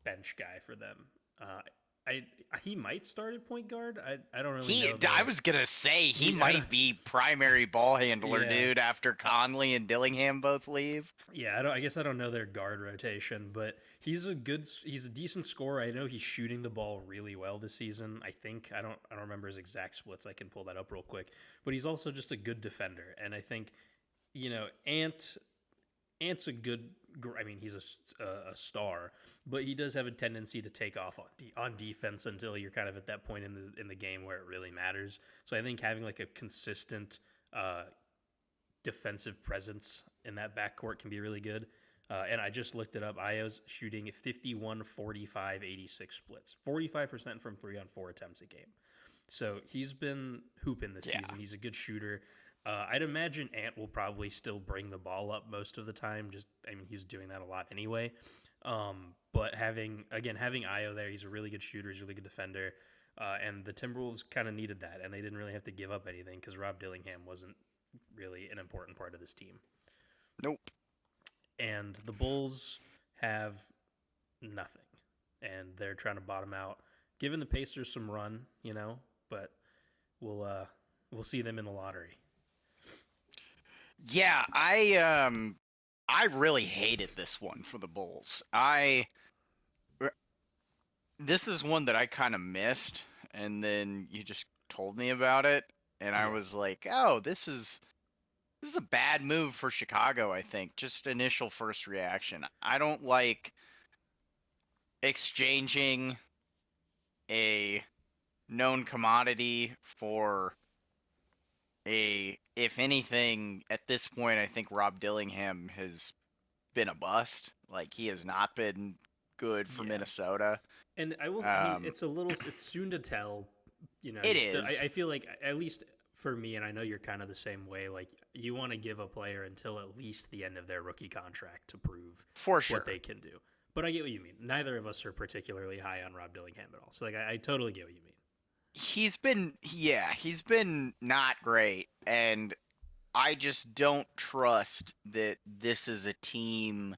bench guy for them. Uh, I he might start at point guard. I don't really know I the was gonna say he he I don't might be primary ball handler, yeah dude, after Conley and Dillingham both leave. yeah I guess I don't know their guard rotation, but he's a decent scorer. I know he's shooting the ball really well this season. I think I don't remember his exact splits. I can pull that up real quick. But he's also just a good defender, and I think Ant's a good. I mean, he's a star, but he does have a tendency to take off on defense until you're kind of at that point in the game where it really matters. So I think having like a consistent uh, defensive presence in that backcourt can be really good. And I just looked it up. Io's shooting 51, 45, 86 splits, 45% from 3-on-4 attempts a game. So he's been hooping this Yeah. season. He's a good shooter. I'd imagine Ant will probably still bring the ball up most of the time. I mean, he's doing that a lot anyway. But having Io there, he's a really good shooter. He's a really good defender. And the Timberwolves kind of needed that, and they didn't really have to give up anything because Rob Dillingham wasn't really an important part of this team. Nope. And the Bulls have nothing, and they're trying to bottom out, giving the Pacers some run, but we'll we'll see them in the lottery. Yeah, I really hated this one for the Bulls. This is one that I kind of missed, and then you just told me about it, and I Yeah, was like, oh, this is a bad move for Chicago, I think. Just initial first reaction. I don't like exchanging a known commodity for if anything, at this point, I think Rob Dillingham has been a bust. Like, he has not been good for yeah. Minnesota. And I will. I mean, Um, it's soon to tell. You know, it he's still. is, I feel like at least for me, and I know you're kind of the same way. Like you want to give a player until at least the end of their rookie contract to prove for what sure. they can do. But I get what you mean. Neither of us are particularly high on Rob Dillingham at all. So like, I totally get what you mean. He's been not great, and I just don't trust that this is a team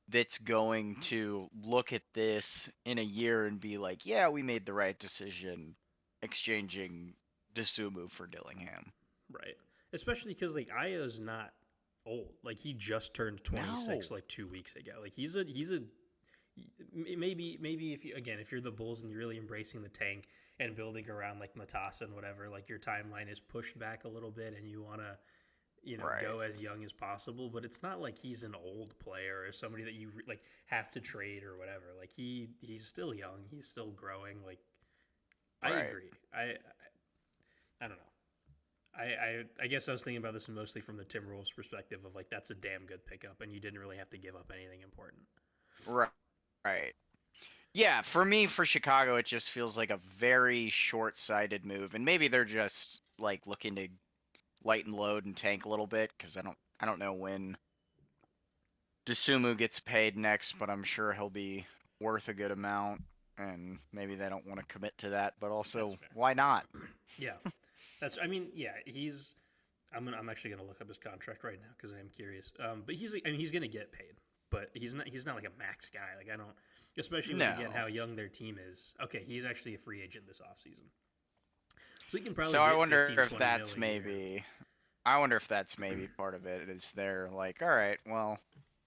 that's going to look at this in a year and be like, yeah, we made the right decision exchanging Dasumu for Dillingham. Right. Especially because like Ayo's not old. Like he just turned No. 26 like 2 weeks ago. Like he's a maybe if you again if you're the Bulls and you're really embracing the tank and building around like Matassa and whatever, like your timeline is pushed back a little bit and you want to Right. go as young as possible. But it's not like he's an old player or somebody that you like have to trade or whatever. Like he's still young. He's still growing. Like I Right. agree. I don't know. I guess I was thinking about this mostly from the Timberwolves perspective of like that's a damn good pickup and you didn't really have to give up anything important. Right. Right. Yeah, for me, for Chicago, it just feels like a very short-sighted move, and maybe they're just like looking to lighten load and tank a little bit because I don't know when Dasumu gets paid next, but I'm sure he'll be worth a good amount, and maybe they don't want to commit to that, but That's also fair. why not? Yeah, that's. I mean, yeah, he's. I'm actually gonna look up his contract right now because I am curious. But he's. I mean, he's gonna get paid, but he's not. He's not like a max guy. Like I don't. Especially with again how No. young their team is. Okay, he's actually a free agent this offseason. So he can probably So I get wonder 15, if 20 mil that's a year. maybe I wonder if that's maybe part of it is they're like, all right, well,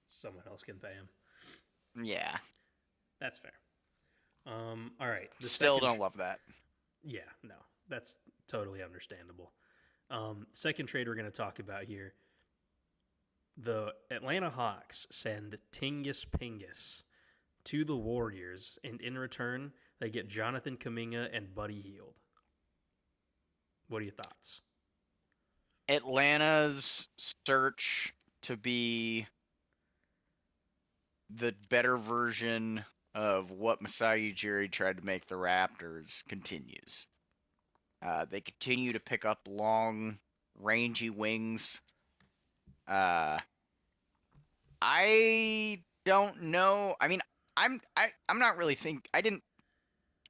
Someone else can pay him. yeah, That's fair. All right. The still second. don't love that. Yeah, no, that's totally understandable. Second trade we're going to talk about here. The Atlanta Hawks send Tingus Pingus to the Warriors, and in return, they get Jonathan Kaminga and Buddy Hield. What are your thoughts? Atlanta's search to be the better version of what Masai Ujiri tried to make the Raptors continues. They continue to pick up long, rangy wings. Uh, I don't know. I mean, I'm not really think I didn't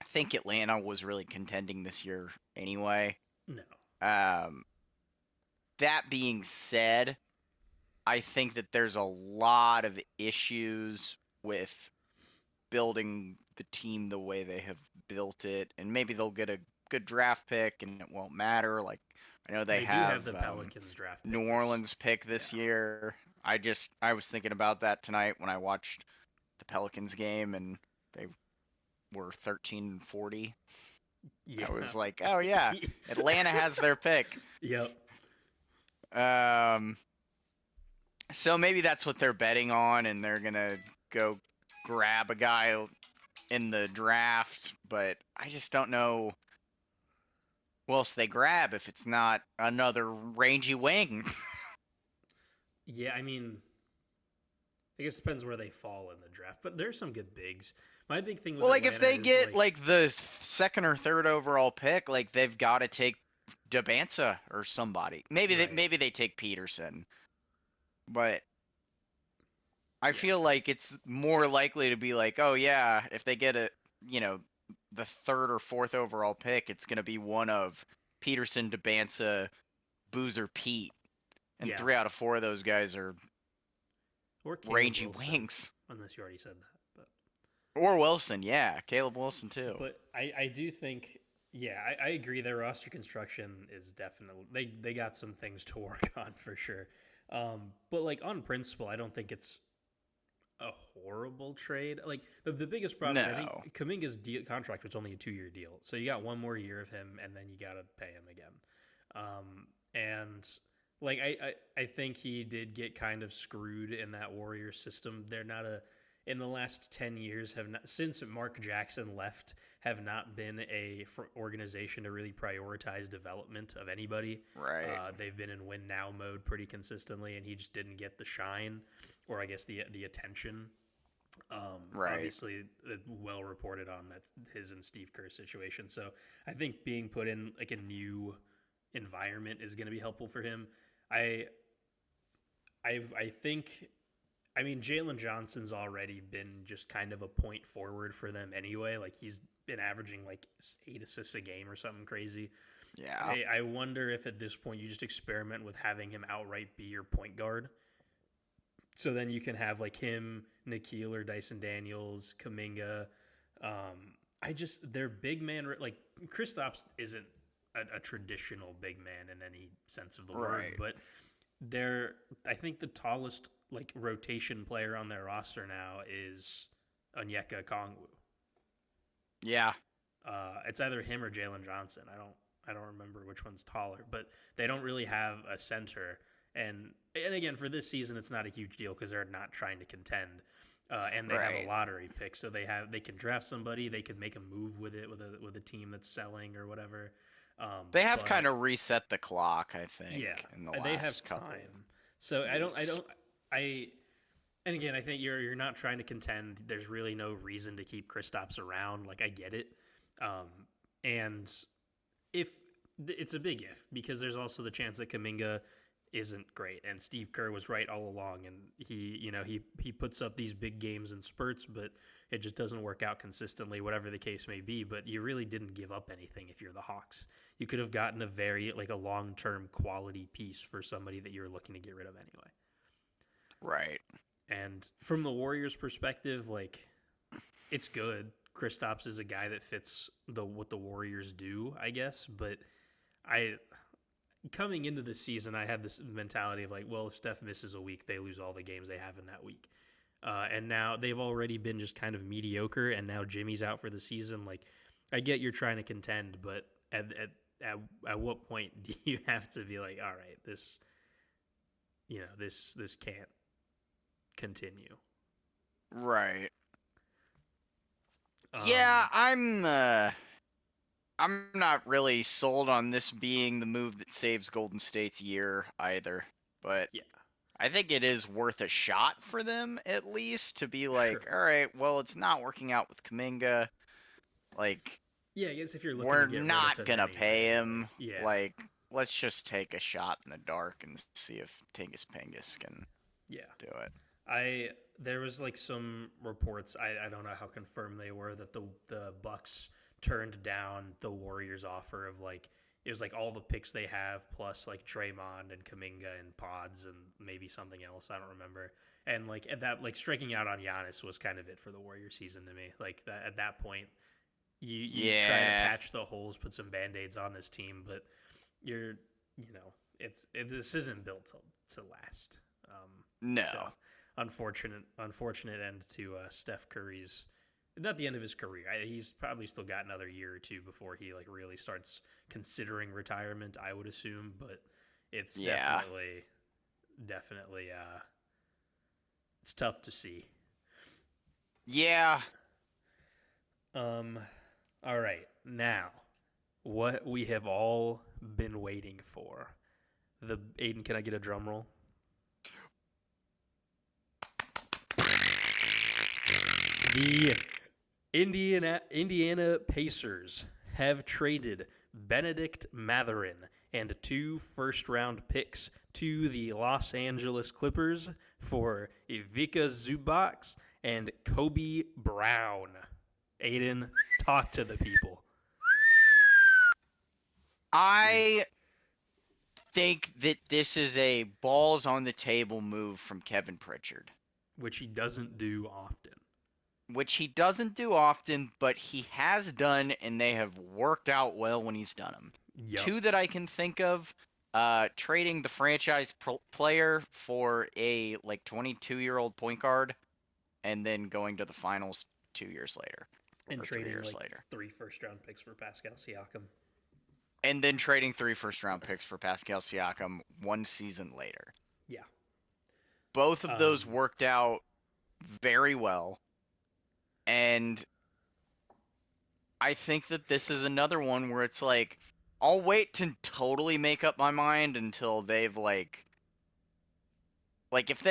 think Atlanta was really contending this year anyway. No. Um, that being said, I think that there's a lot of issues with building the team the way they have built it, and maybe they'll get a good draft pick and it won't matter. Like I know they They do have have the Pelicans draft New pick this. Orleans pick Yeah. this year. I was thinking about that tonight when I watched the Pelicans game and they were 13-40. I Yeah. was like, oh yeah, Atlanta has their pick. Yep. Um, so maybe that's what they're betting on, and they're gonna go grab a guy in the draft. But I just don't know who else they grab if it's not another rangy wing. Yeah, I mean, I guess it depends where they fall in the draft, but there's some good bigs. My big thing with Well, like if Atlanta they is get like, like the second or third overall pick, like they've got to take Debanza or somebody. right. Maybe they take Peterson, but I Yeah. feel like it's more likely to be like, oh yeah, if they get you know, the third or fourth overall pick, it's gonna be one of Peterson, Debanza, Boozer, Pete, and Yeah. 3 out of 4 of those guys are Or Caleb rangy Wilson, wings. unless you already said that. Or Wilson, yeah, Caleb Wilson too. But I do think. Yeah, I agree. Their roster construction is definitely they got some things to work on for sure. But like on principle, I don't think it's a horrible trade. Like the biggest problem is I think No. Kaminga's contract was only a 2 year deal, so you got one more year of him, and then you got to pay him again. And like I think he did get kind of screwed in that Warriors system. They're not a in the last 10 years have not since Mark Jackson left have not been a organization to really prioritize development of anybody. Right. They've been in win now mode pretty consistently, and he just didn't get the shine or I guess the attention. Right. Obviously, well reported on that his and Steve Kerr situation. So I think being put in like a new environment is going to be helpful for him. I I think I mean Jalen Johnson's already been just kind of a point forward for them anyway. Like he's been averaging like 8 assists a game or something crazy. Yeah. I wonder if at this point you just experiment with having him outright be your point guard. So then you can have like him, Nikhil or Dyson Daniels, Kaminga. I just their big man like Kristaps isn't a traditional big man in any sense of the word, Right. but they're I think the tallest like rotation player on their roster now is Onyeka Kongwu. Yeah. It's either him or Jalen Johnson. I don't remember which one's taller, but they don't really have a center. And again, for this season, it's not a huge deal because they're not trying to contend, and they have a Right. lottery pick, so they can draft somebody, they can make a move with it with a team that's selling or whatever. They have But kind of reset the clock, I yeah, think, in the they have last couple time. So weeks. I and again, I think you're not trying to contend. There's really no reason to keep Kristaps around. Like I get it, um, and if it's a big if because there's also the chance that Kaminga isn't great and Steve Kerr was right all along and he puts up these big games in spurts but it just doesn't work out consistently whatever the case may be but you really didn't give up anything if you're the Hawks. You could have gotten a very like a long-term quality piece for somebody that you're looking to get rid of anyway. Right. And from the Warriors perspective like it's good. Kristaps is a guy that fits the what the Warriors do, I guess, but I coming into the season, I had this mentality of like, well, if Steph misses a week, they lose all the games they have in that week. And now they've already been just kind of mediocre, and now Jimmy's out for the season. Like, I get you're trying to contend, but at what point do you have to be like, all right, this can't continue. Right. Yeah, Um, I'm not really sold on this being the move that saves Golden State's year either, but yeah, I think it is worth a shot for them at least to be like, sure. all right, well, it's not working out with Kaminga. Like, Yeah, I guess if you're looking to we're get rid of not him gonna pay anyway, him. yeah, Like, let's just take a shot in the dark and see if Tingus Pingus can yeah. do it. I there was like some reports I don't know how confirmed they were that the Bucks turned down the Warriors offer of like it was like all the picks they have plus like Draymond and Kaminga and Pods and maybe something else I don't remember and like at that like striking out on Giannis was kind of it for the Warriors season to me like that at that point you try to Yeah. patch the holes put some band-aids on this team but you're this isn't built to last. So No. unfortunate end to Steph Curry's not the end of his career. He's probably still got another year or two before he like really starts considering retirement. I would assume, but it's Yeah. definitely it's tough to see. Yeah. Um, all right, now what we have all been waiting for. The Aiden, can I get a drum roll? The Indiana Pacers have traded Benedict Matherin and 2 first-round picks to the Los Angeles Clippers for Ivica Zubac and Kobe Brown. Aiden, talk to the people. I think that this is a balls on the table move from Kevin Pritchard. Which he doesn't do often. which he doesn't do often, but he has done, and they have worked out well when he's done them. Yep. Two that I can think of, trading the franchise player for a like 22-year-old point guard, and then going to the finals 2 years later And or three trading years like later, three first round picks for Pascal Siakam. and then trading three first-round picks for Pascal Siakam 1 season later. Yeah. Both of those Um, worked out very well, and I think that this is another one where it's like I'll wait to totally make up my mind until they've like if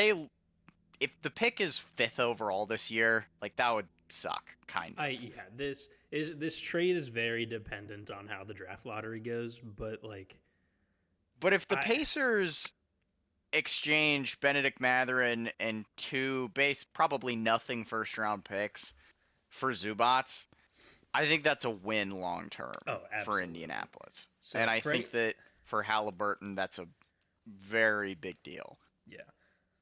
the pick is fifth overall this year, like that would suck, kind I of. yeah, this trade is very dependent on how the draft lottery goes, but like But if the I Pacers exchange Benedict Mathurin and two base probably nothing first round picks for Zubats, I think that's a win long term oh, for absolutely. Indianapolis. And So I for any think that for Halliburton that's a very big deal. yeah.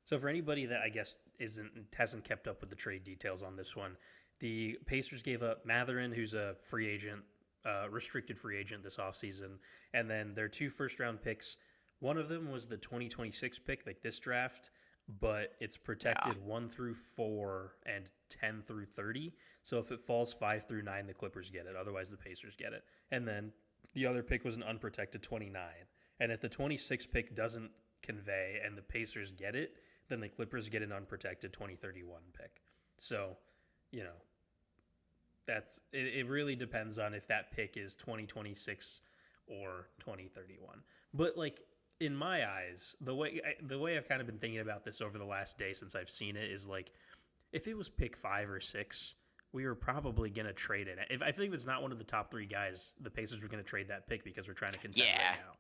So for anybody that I guess isn't hasn't kept up with the trade details on this one, the Pacers gave up Matherin, who's a free agent, restricted free agent this offseason, and then their two first round picks. One of them was the 2026 pick, like this draft, but it's Yeah. protected 1 through 4 and 10 through 30. So if it falls 5 through 9, the Clippers get it. Otherwise, the Pacers get it. And then the other pick was an unprotected 29. And if the 26 pick doesn't convey and the Pacers get it, then the Clippers get an unprotected 2031 pick. So, you know, it really depends on if that pick is 2026 or 2031. But like in my eyes, the way I've kind of been thinking about this over the last day since I've seen it is like if it was pick 5 or 6, we were probably going to trade it. If I think it's not one of the top 3 guys, the Pacers were going to trade that pick because we're trying to contend right Yeah. now.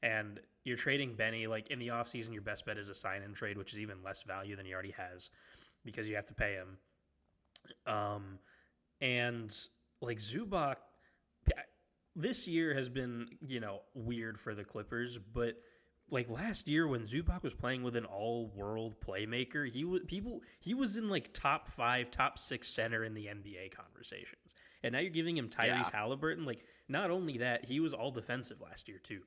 And you're trading Benny like in the offseason, your best bet is a sign and trade, which is even less value than he already has because you have to pay him. Um, and like Zubac, this year has been weird for the Clippers, but like last year when Zubac was playing with an all-world playmaker, he was in like top 5, top 6 center in the NBA conversations. And now you're giving him Tyrese Yeah. Halliburton. Like not only that, he was all defensive last year too.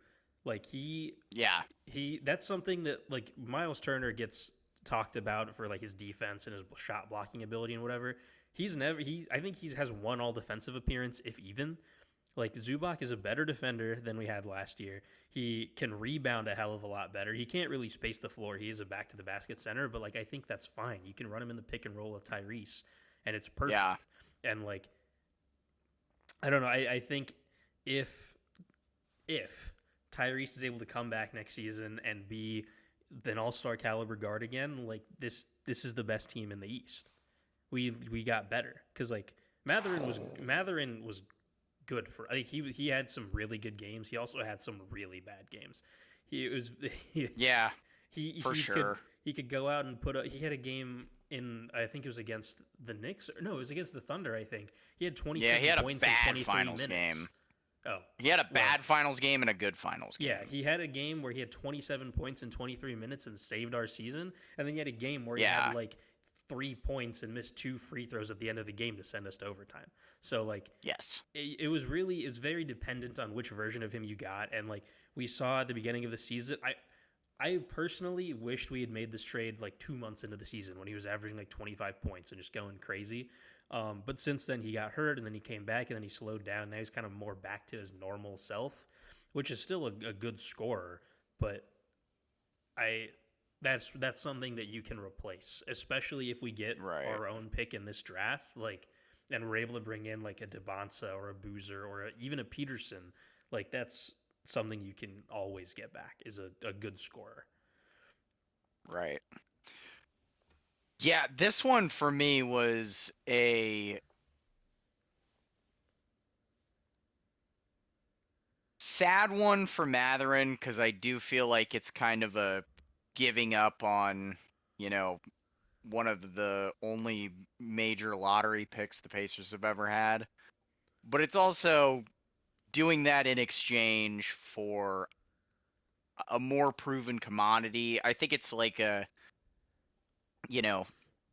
Like Yeah. he that's something that like Miles Turner gets talked about for like his defense and his shot blocking ability and whatever. He's never he I think he has one all defensive appearance if even. Like Zubac is a better defender than we had last year. He can rebound a hell of a lot better. He can't really space the floor. He is a back to the basket center, but like I think that's fine. You can run him in the pick and roll with Tyrese, and it's Yeah. perfect. And like I don't know. I think if if Tyrese is able to come back next season and be an all star caliber guard again, like this is the best team in the East. We got better because like Matherin was good for. I think he had some really good games. He also had some really bad games. He was he Yeah, for he could sure. he could go out and put a. He had a game in I think it was against the Knicks. Or, no, it was against the Thunder. I think he had Yeah, he 27 had a points in bad 23 finals minutes. game. Oh He had a well, bad finals game and a good finals yeah, game. he had a game where he had 27 points in 23 minutes and saved our season, and then he had a game where he had Yeah. like 3 points and missed two free throws at the end of the game to send us to overtime. So like Yes. it was really is very dependent on which version of him you got, and like we saw at the beginning of the season, I personally wished we had made this trade like 2 months into the season when he was averaging like 25 points and just going crazy. But since then he got hurt and then he came back and then he slowed down. Now he's kind of more back to his normal self, which is still a good scorer. But I that's something that you can replace, especially if we get Right. our own pick in this draft. Like, and we're able to bring in like a Devonsa or a Boozer or even a Peterson. Like that's something you can always get back is a good scorer. Right. Yeah, this one for me was a sad one for Matherin because I do feel like it's kind of a giving up on, you know, one of the only major lottery picks the Pacers have ever had. But it's also doing that in exchange for a more proven commodity. I think it's like a, you know,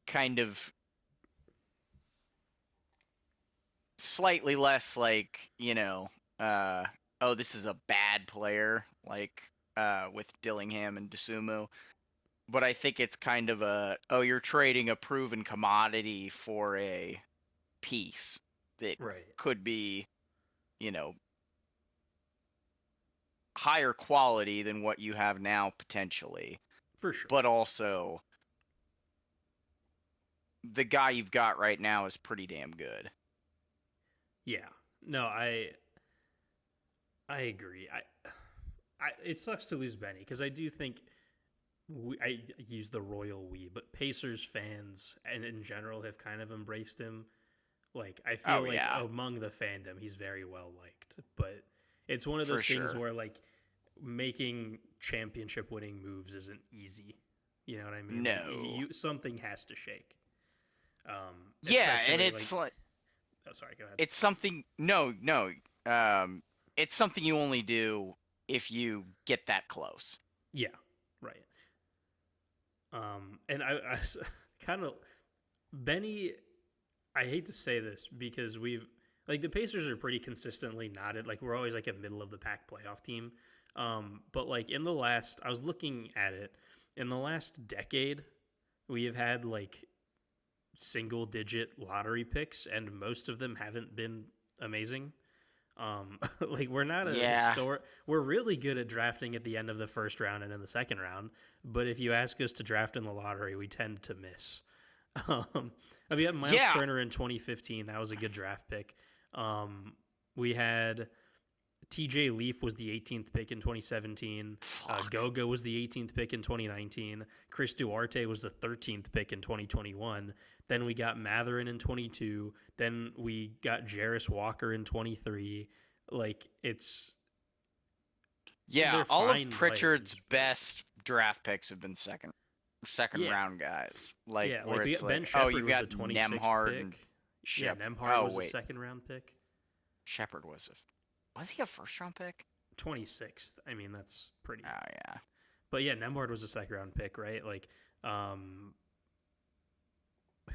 kind of slightly less like, uh, oh, this is a bad player, like with Dillingham and Dasumu. But I think it's kind of oh, you're trading a proven commodity for a piece that Right. could be, you know, higher quality than what you have now potentially, For sure. but also the guy you've got right now is pretty damn good. Yeah. No, I agree. It sucks to lose Benny because I do think I use the royal we, but Pacers fans and in general have kind of embraced him. Like I feel Oh like yeah, among the fandom, he's very well liked, but it's one of for those things sure. where like making championship winning moves isn't easy. You know what I mean? Like No. something has to shake. Yeah, and Especially like oh sorry, go ahead. it's something no, no. Um it's something you only do if you get that close. Yeah, right. And I kind of Benny. I hate to say this because we've like the Pacers are pretty consistently not at like we're always like a middle of the pack playoff team. But like in the last, I was looking at it in the last decade, we have had like single digit lottery picks, and most of them haven't been amazing. Like we're not a Yeah. historic. We're really good at drafting at the end of the first round and in the second round. But if you ask us to draft in the lottery, we tend to miss. Um, we had Miles Yeah. Turner in 2015. That was a good draft pick. Um, we had TJ Leaf was the 18th pick in 2017. Fuck. Goga was the 18th pick in 2019. Chris Duarte was the 13th pick in 2021. Then we got Matherin in 22. Then we got Jarris Walker in 23. Like Yeah, they're all of fine Pritchard's players, but best draft picks have been second yeah, round guys. Like yeah. where Like we it's got Ben like, oh, Shepard you've was the got 26th Nemhard and pick. Yeah, Shep. Nemhard Oh was a wait, second round pick. Shepard was he a first round pick? 26th. I mean, that's Oh pretty. yeah. But yeah, Nemhard was a second round pick, right? Like, um,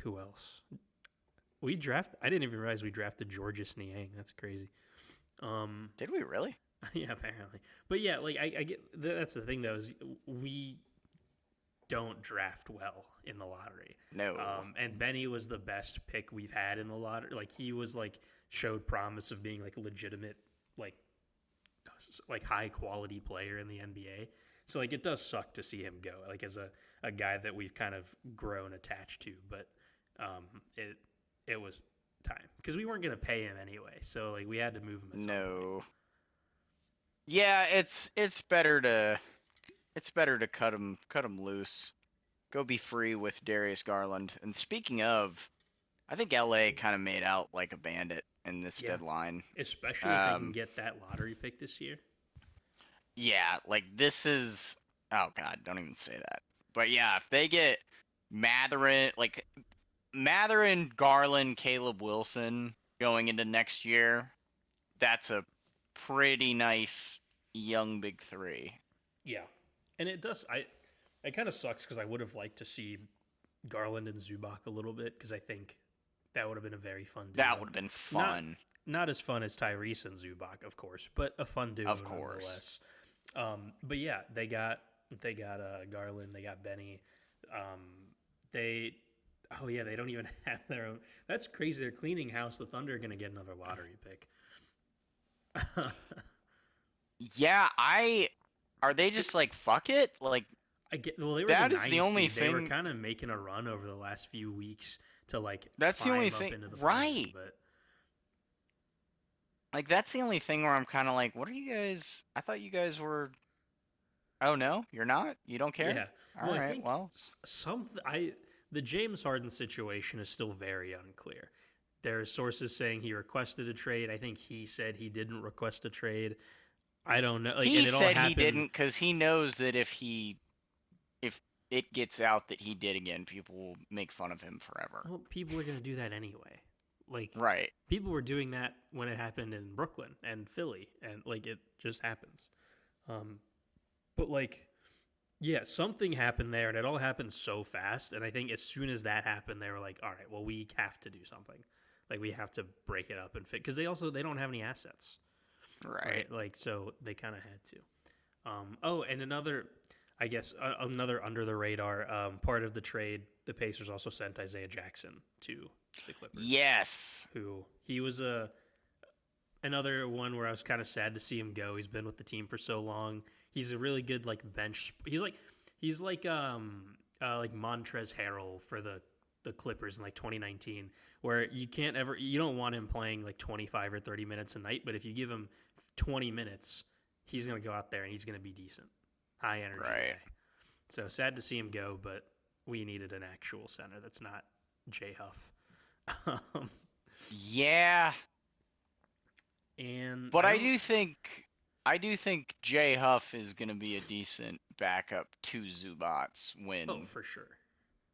who else? I didn't even realize we drafted Georges Niang. That's crazy. Um, Did we really? yeah, apparently. But yeah, like I get that's the thing though is we don't draft well in the lottery. No. And Benny was the best pick we've had in the lottery. Like he was like showed promise of being like a legitimate like high quality player in the NBA. So like it does suck to see him go like as a guy that we've kind of grown attached to, but um, it was time because we weren't gonna pay him anyway. So like we had to move him at some point. No. Yeah, it's better to cut him loose. Go be free with Darius Garland. And speaking of, I think LA kind of made out like a bandit in this Yeah, deadline. especially if they can Um, get that lottery pick this year. yeah, like this is. Oh God, don't even say that. But yeah, if they get Matherin, Garland, Caleb Wilson going into next year, that's a pretty nice young big three. Yeah, and it does. It kind of sucks because I would have liked to see Garland and Zubac a little bit because I think that would have been a very fun That duo. would have been Not fun, not as fun as Tyrese and Zubac, of course, but a fun duo of course. nonetheless. But yeah, they got Garland, they got Benny. Um, they oh yeah, they don't even have their own. That's crazy. They're cleaning house. The Thunder are gonna get another lottery pick. Yeah, are they just like fuck it? Like I get well, they were the that is the nine only seed. They were thing. kind of making a run over the last few weeks to like That's the only climb up thing, into the play-in, right? but Like that's the only thing where I'm kind of like, what are you guys? I thought you guys were. Oh no, you're not. You don't care. yeah. All Well, I right. think Well, some I the James Harden situation is still very unclear. There are sources saying he requested a trade. I think he said he didn't request a trade. I don't know. Like, he and it all said he happened. didn't because he knows that if it gets out that he did again, people will make fun of him forever. Well, people are gonna do that anyway. Like, Right. people were doing that when it happened in Brooklyn and Philly, and like it just happens. Um, but like yeah, something happened there, and it all happened so fast. And I think as soon as that happened, they were like, "All right, well, we have to do something." Like we have to break it up and fit because they don't have any assets, Right. right? Like so they kind of had to. Oh, and another, I guess, another under the radar part of the trade. The Pacers also sent Isaiah Jackson to the Clippers, Yes. who he was a another one where I was kind of sad to see him go. He's been with the team for so long. He's a really good like bench. He's like Montrezl Harrell for the Clippers in like 2019, where you don't want him playing like 25 or 30 minutes a night, but if you give him 20 minutes, he's gonna go out there and he's gonna be decent, high energy Right. guy. So sad to see him go, but we needed an actual center that's not Jay Huff. Yeah, And but I don't. I do think Jay Huff is gonna be a decent backup to Zubats Oh, when for sure.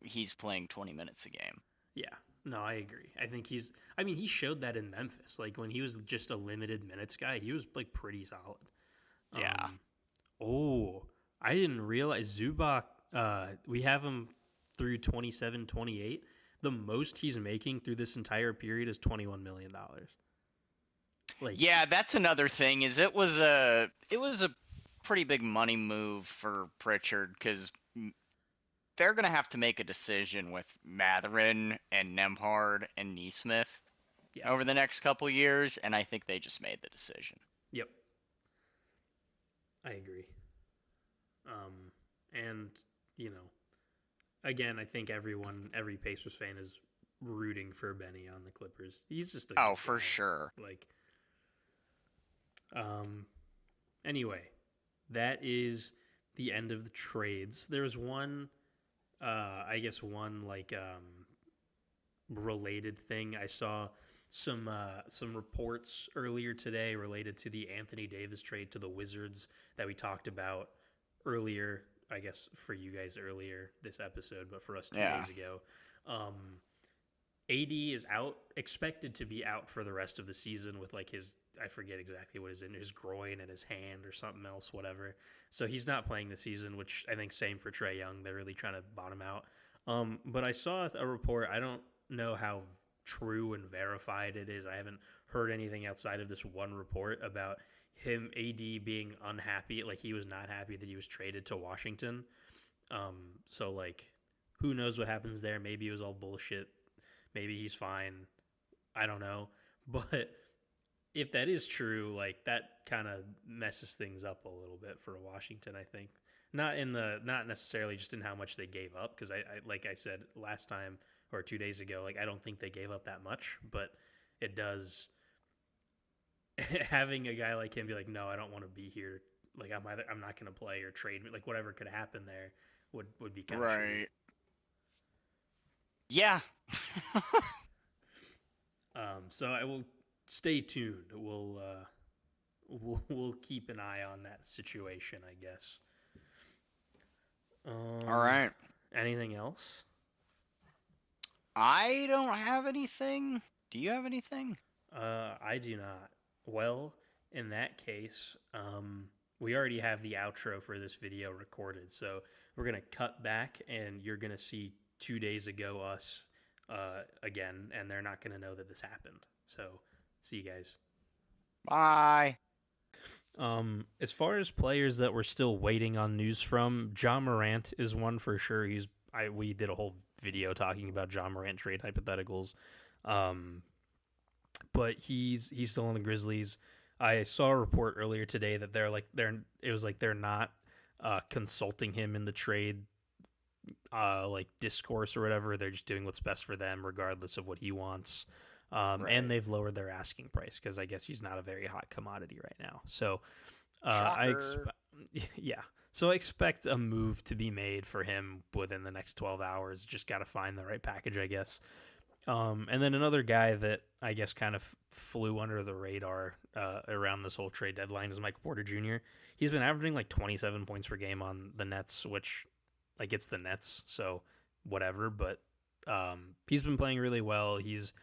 he's playing 20 minutes a game. Yeah. No, I agree. I think I mean, he showed that in Memphis. Like when he was just a limited minutes guy, he was like pretty solid. Yeah. Um, oh, I didn't realize Zubac, we have him through 27, 28. The most he's making through this entire period is $21 million. Like, Yeah, that's another thing is it was a pretty big money move for Pritchard because they're gonna have to make a decision with Matherin and Nemhard and Neesmith yeah. over the next couple years, and I think they just made the decision. Yep. I agree. And, you know, again, I think every Pacers fan is rooting for Benny on the Clippers. He's just a Oh, good for guy. sure. Like, um, anyway, that is the end of the trades. There's one, I guess, one like related thing. I saw some reports earlier today related to the Anthony Davis trade to the Wizards that we talked about earlier. I guess for you guys earlier this episode, but for us two Yeah. days ago. Um, AD is out, expected to be out for the rest of the season with like his, I forget exactly what is in his groin and his hand or something else, whatever. So he's not playing the season, which I think same for Trae Young. They're really trying to bottom out. But I saw a report. I don't know how true and verified it is. I haven't heard anything outside of this one report about him AD being unhappy, like he was not happy that he was traded to Washington. So like, who knows what happens there? Maybe it was all bullshit. Maybe he's fine. I don't know. But if that is true, like that kind of messes things up a little bit for Washington, I think. Not necessarily just in how much they gave up, because I like I said last time or 2 days ago, like I don't think they gave up that much, but it does having a guy like him be like, no, I don't want to be here. Like I'm not going to play or trade me. Like whatever could happen there would be kind of shitty. Right. Yeah. So I will stay tuned. We'll keep an eye on that situation, I guess. All Um, right. anything else? I don't have anything. Do you have anything? I do not. Well, in that case, we already have the outro for this video recorded, so we're gonna cut back, and you're gonna see 2 days ago us again, and they're not gonna know that this happened. So, see you guys. Bye. As far as players that we're still waiting on news from, John Morant is one for sure. We did a whole video talking about John Morant trade hypotheticals. Um, but he's still on the Grizzlies. I saw a report earlier today that they're not consulting him in the trade like discourse or whatever. They're just doing what's best for them, regardless of what he wants. And Right. they've lowered their asking price because I guess he's not a very hot commodity right now. So I Shocker. expect, yeah. So I expect a move to be made for him within the next 12 hours. Just got to find the right package, I guess. And then another guy that I guess kind of flew under the radar around this whole trade deadline is Michael Porter Jr. He's been averaging like 27 points per game on the Nets, which like it's the Nets, so whatever. But he's been playing really well. He's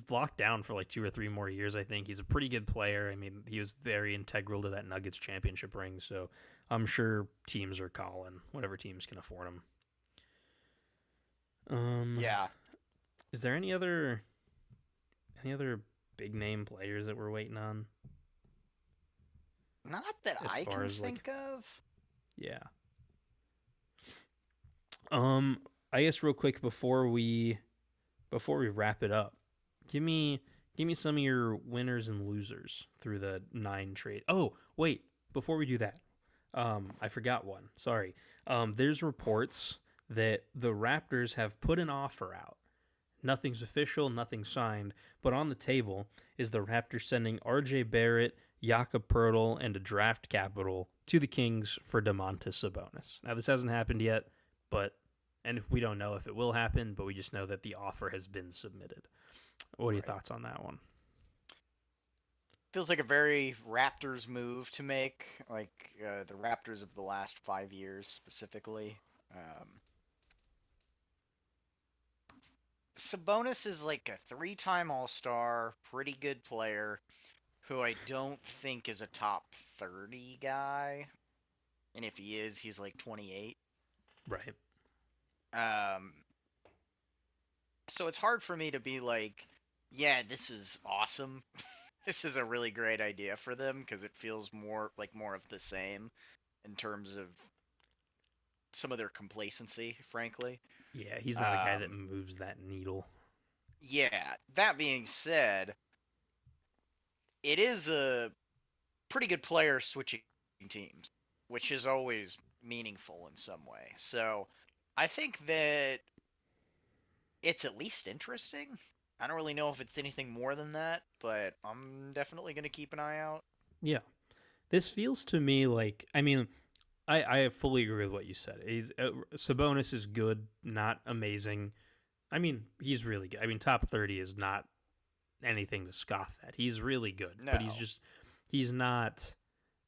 locked down for like 2 or 3 more years. I think he's a pretty good player. I mean, he was very integral to that Nuggets championship ring, so I'm sure teams are calling whatever teams can afford him. Um, Yeah. is there any other? Any other big name players that we're waiting on Not that as I far can as like, think of. yeah. Um, I guess real quick before we wrap it up, give me give me some of your winners and losers through the 9 trade. Oh, wait, before we do that, I forgot one. Sorry. There's reports that the Raptors have put an offer out. Nothing's official, nothing's signed, but on the table is the Raptors sending R.J. Barrett, Jakob Pertl, and a draft capital to the Kings for Domantas Sabonis. Now this hasn't happened yet, but and we don't know if it will happen, but we just know that the offer has been submitted. What are your Right. thoughts on that one? Feels like a very Raptors move to make, like the Raptors of the last 5 years specifically. Um, Sabonis is like a three-time All-Star, pretty good player who I don't think is a top 30 guy. And if he is, he's like 28. Right. Um, so it's hard for me to be like, yeah, this is awesome. This is a really great idea for them because it feels more of the same in terms of some of their complacency, frankly. Yeah, he's not a guy that Um, moves that needle. yeah, that being said, it is a pretty good player switching teams, which is always meaningful in some way. So I think that it's at least interesting. I don't really know if it's anything more than that, but I'm definitely going to keep an eye out. Yeah. This feels to me like, I mean, I fully agree with what you said. Sabonis is good, not amazing. I mean, he's really good. I mean, top 30 is not anything to scoff at. He's really good, but No. he's not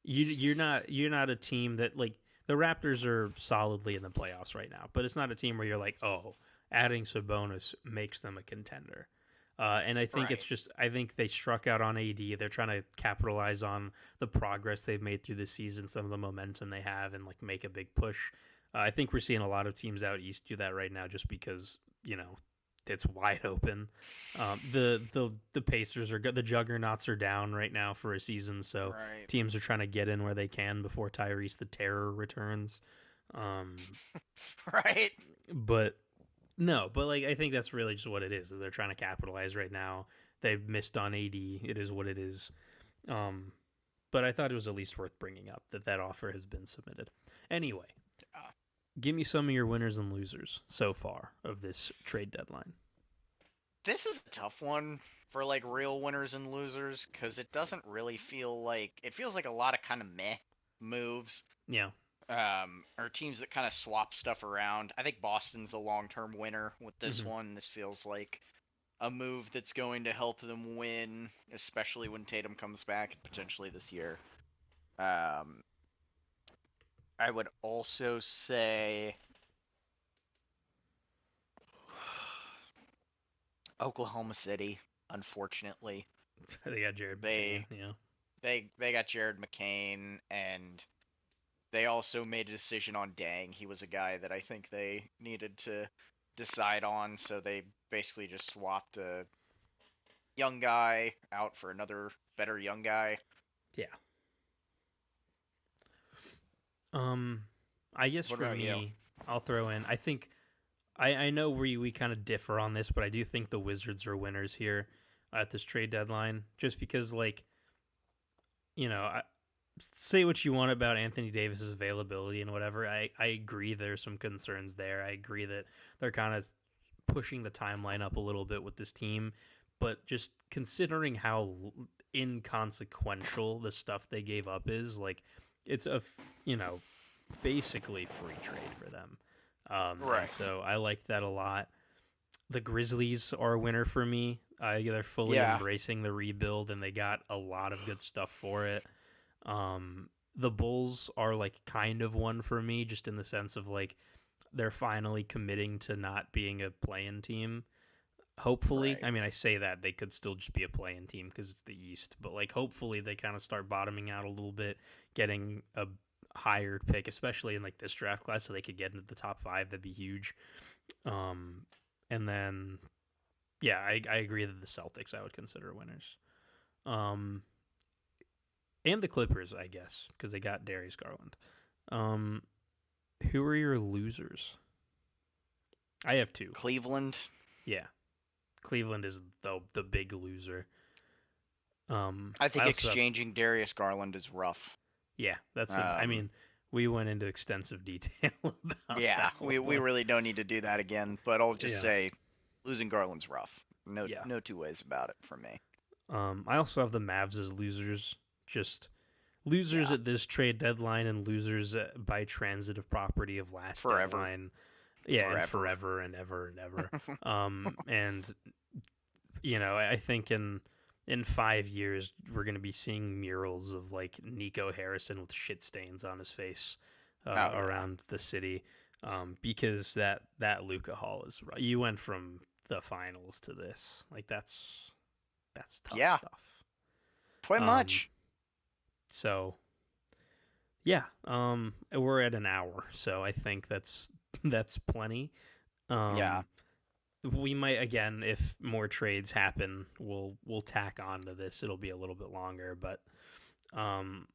you're not a team that like the Raptors are solidly in the playoffs right now, but it's not a team where you're like, "Oh, adding Sabonis makes them a contender." And I think it's Right. just I think they struck out on AD. They're trying to capitalize on the progress they've made through the season, some of the momentum they have, and like make a big push. I think we're seeing a lot of teams out east do that right now, just because it's wide open. The Pacers are good. The Juggernauts are down right now for a season, so Right. teams are trying to get in where they can before Tyrese the Terror returns. Um, Right. but no, but like I think that's really just what it is they're trying to capitalize right now. They've missed on AD. It is what it is. Um, but I thought it was at least worth bringing up that that offer has been submitted. Anyway, Uh, give me some of your winners and losers so far of this trade deadline. this is a tough one for like real winners and losers because it doesn't really feel like it feels like a lot of kind of meh moves. Yeah. Or teams that kind of swap stuff around. I think Boston's a long-term winner with this Mm-hmm. one. This feels like a move that's going to help them win, especially when Tatum comes back potentially this year. Um, I would also say Oklahoma City. Unfortunately, They got Jared McCain. they Yeah. they got Jared McCain, and they also made a decision on Dang. He was a guy that I think they needed to decide on, so they basically just swapped a young guy out for another better young guy. Yeah. Um, I guess What for about you? me, I'll throw in. I think I know we kind of differ on this, but I do think the Wizards are winners here at this trade deadline, just because like I, say what you want about Anthony Davis's availability and whatever. I agree there's some concerns there. I agree that they're kind of pushing the timeline up a little bit with this team, but just considering how inconsequential the stuff they gave up is, like it's basically free trade for them. And Right. so I like that a lot. The Grizzlies are a winner for me. They're fully Yeah. embracing the rebuild, and they got a lot of good stuff for it. The Bulls are like kind of one for me, just in the sense of like they're finally committing to not being a play-in team. Hopefully, Right. I mean, I say that they could still just be a play-in team because it's the East, but like hopefully they kind of start bottoming out a little bit, getting a higher pick, especially in like this draft class, so they could get into the top 5. That'd be huge. Um, and then Yeah, I agree that the Celtics I would consider winners. Um, and the Clippers, I guess, because they got Darius Garland. Um, who are your losers? I have two. Cleveland. Yeah, Cleveland is the big loser. I I think also have exchanging Darius Garland is rough. yeah. That's an. I Um, mean, we went into extensive detail about yeah, that we one. really don't need to do that again. But I'll just Yeah, say, losing Garland's rough. yeah. No two ways about it for me. I also have the Mavs as losers. Just losers Yeah, at this trade deadline and losers by transitive property of last forever, deadline. Yeah, and forever. forever and ever and ever. And I think in 5 years we're gonna be seeing murals of like Nico Harrison with shit stains on his face Oh yeah, around the city, because that Luca Hall is you went from the finals to this like that's tough yeah, stuff. quite Um, much. so yeah, we're at an hour, so I think that's plenty. Yeah, Um, we might again if more trades happen, we'll tack on to this. It'll be a little bit longer, but um,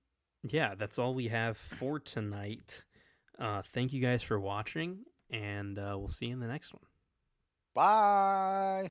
yeah, that's all we have for tonight. Thank you guys for watching, and we'll see you in the next one. bye.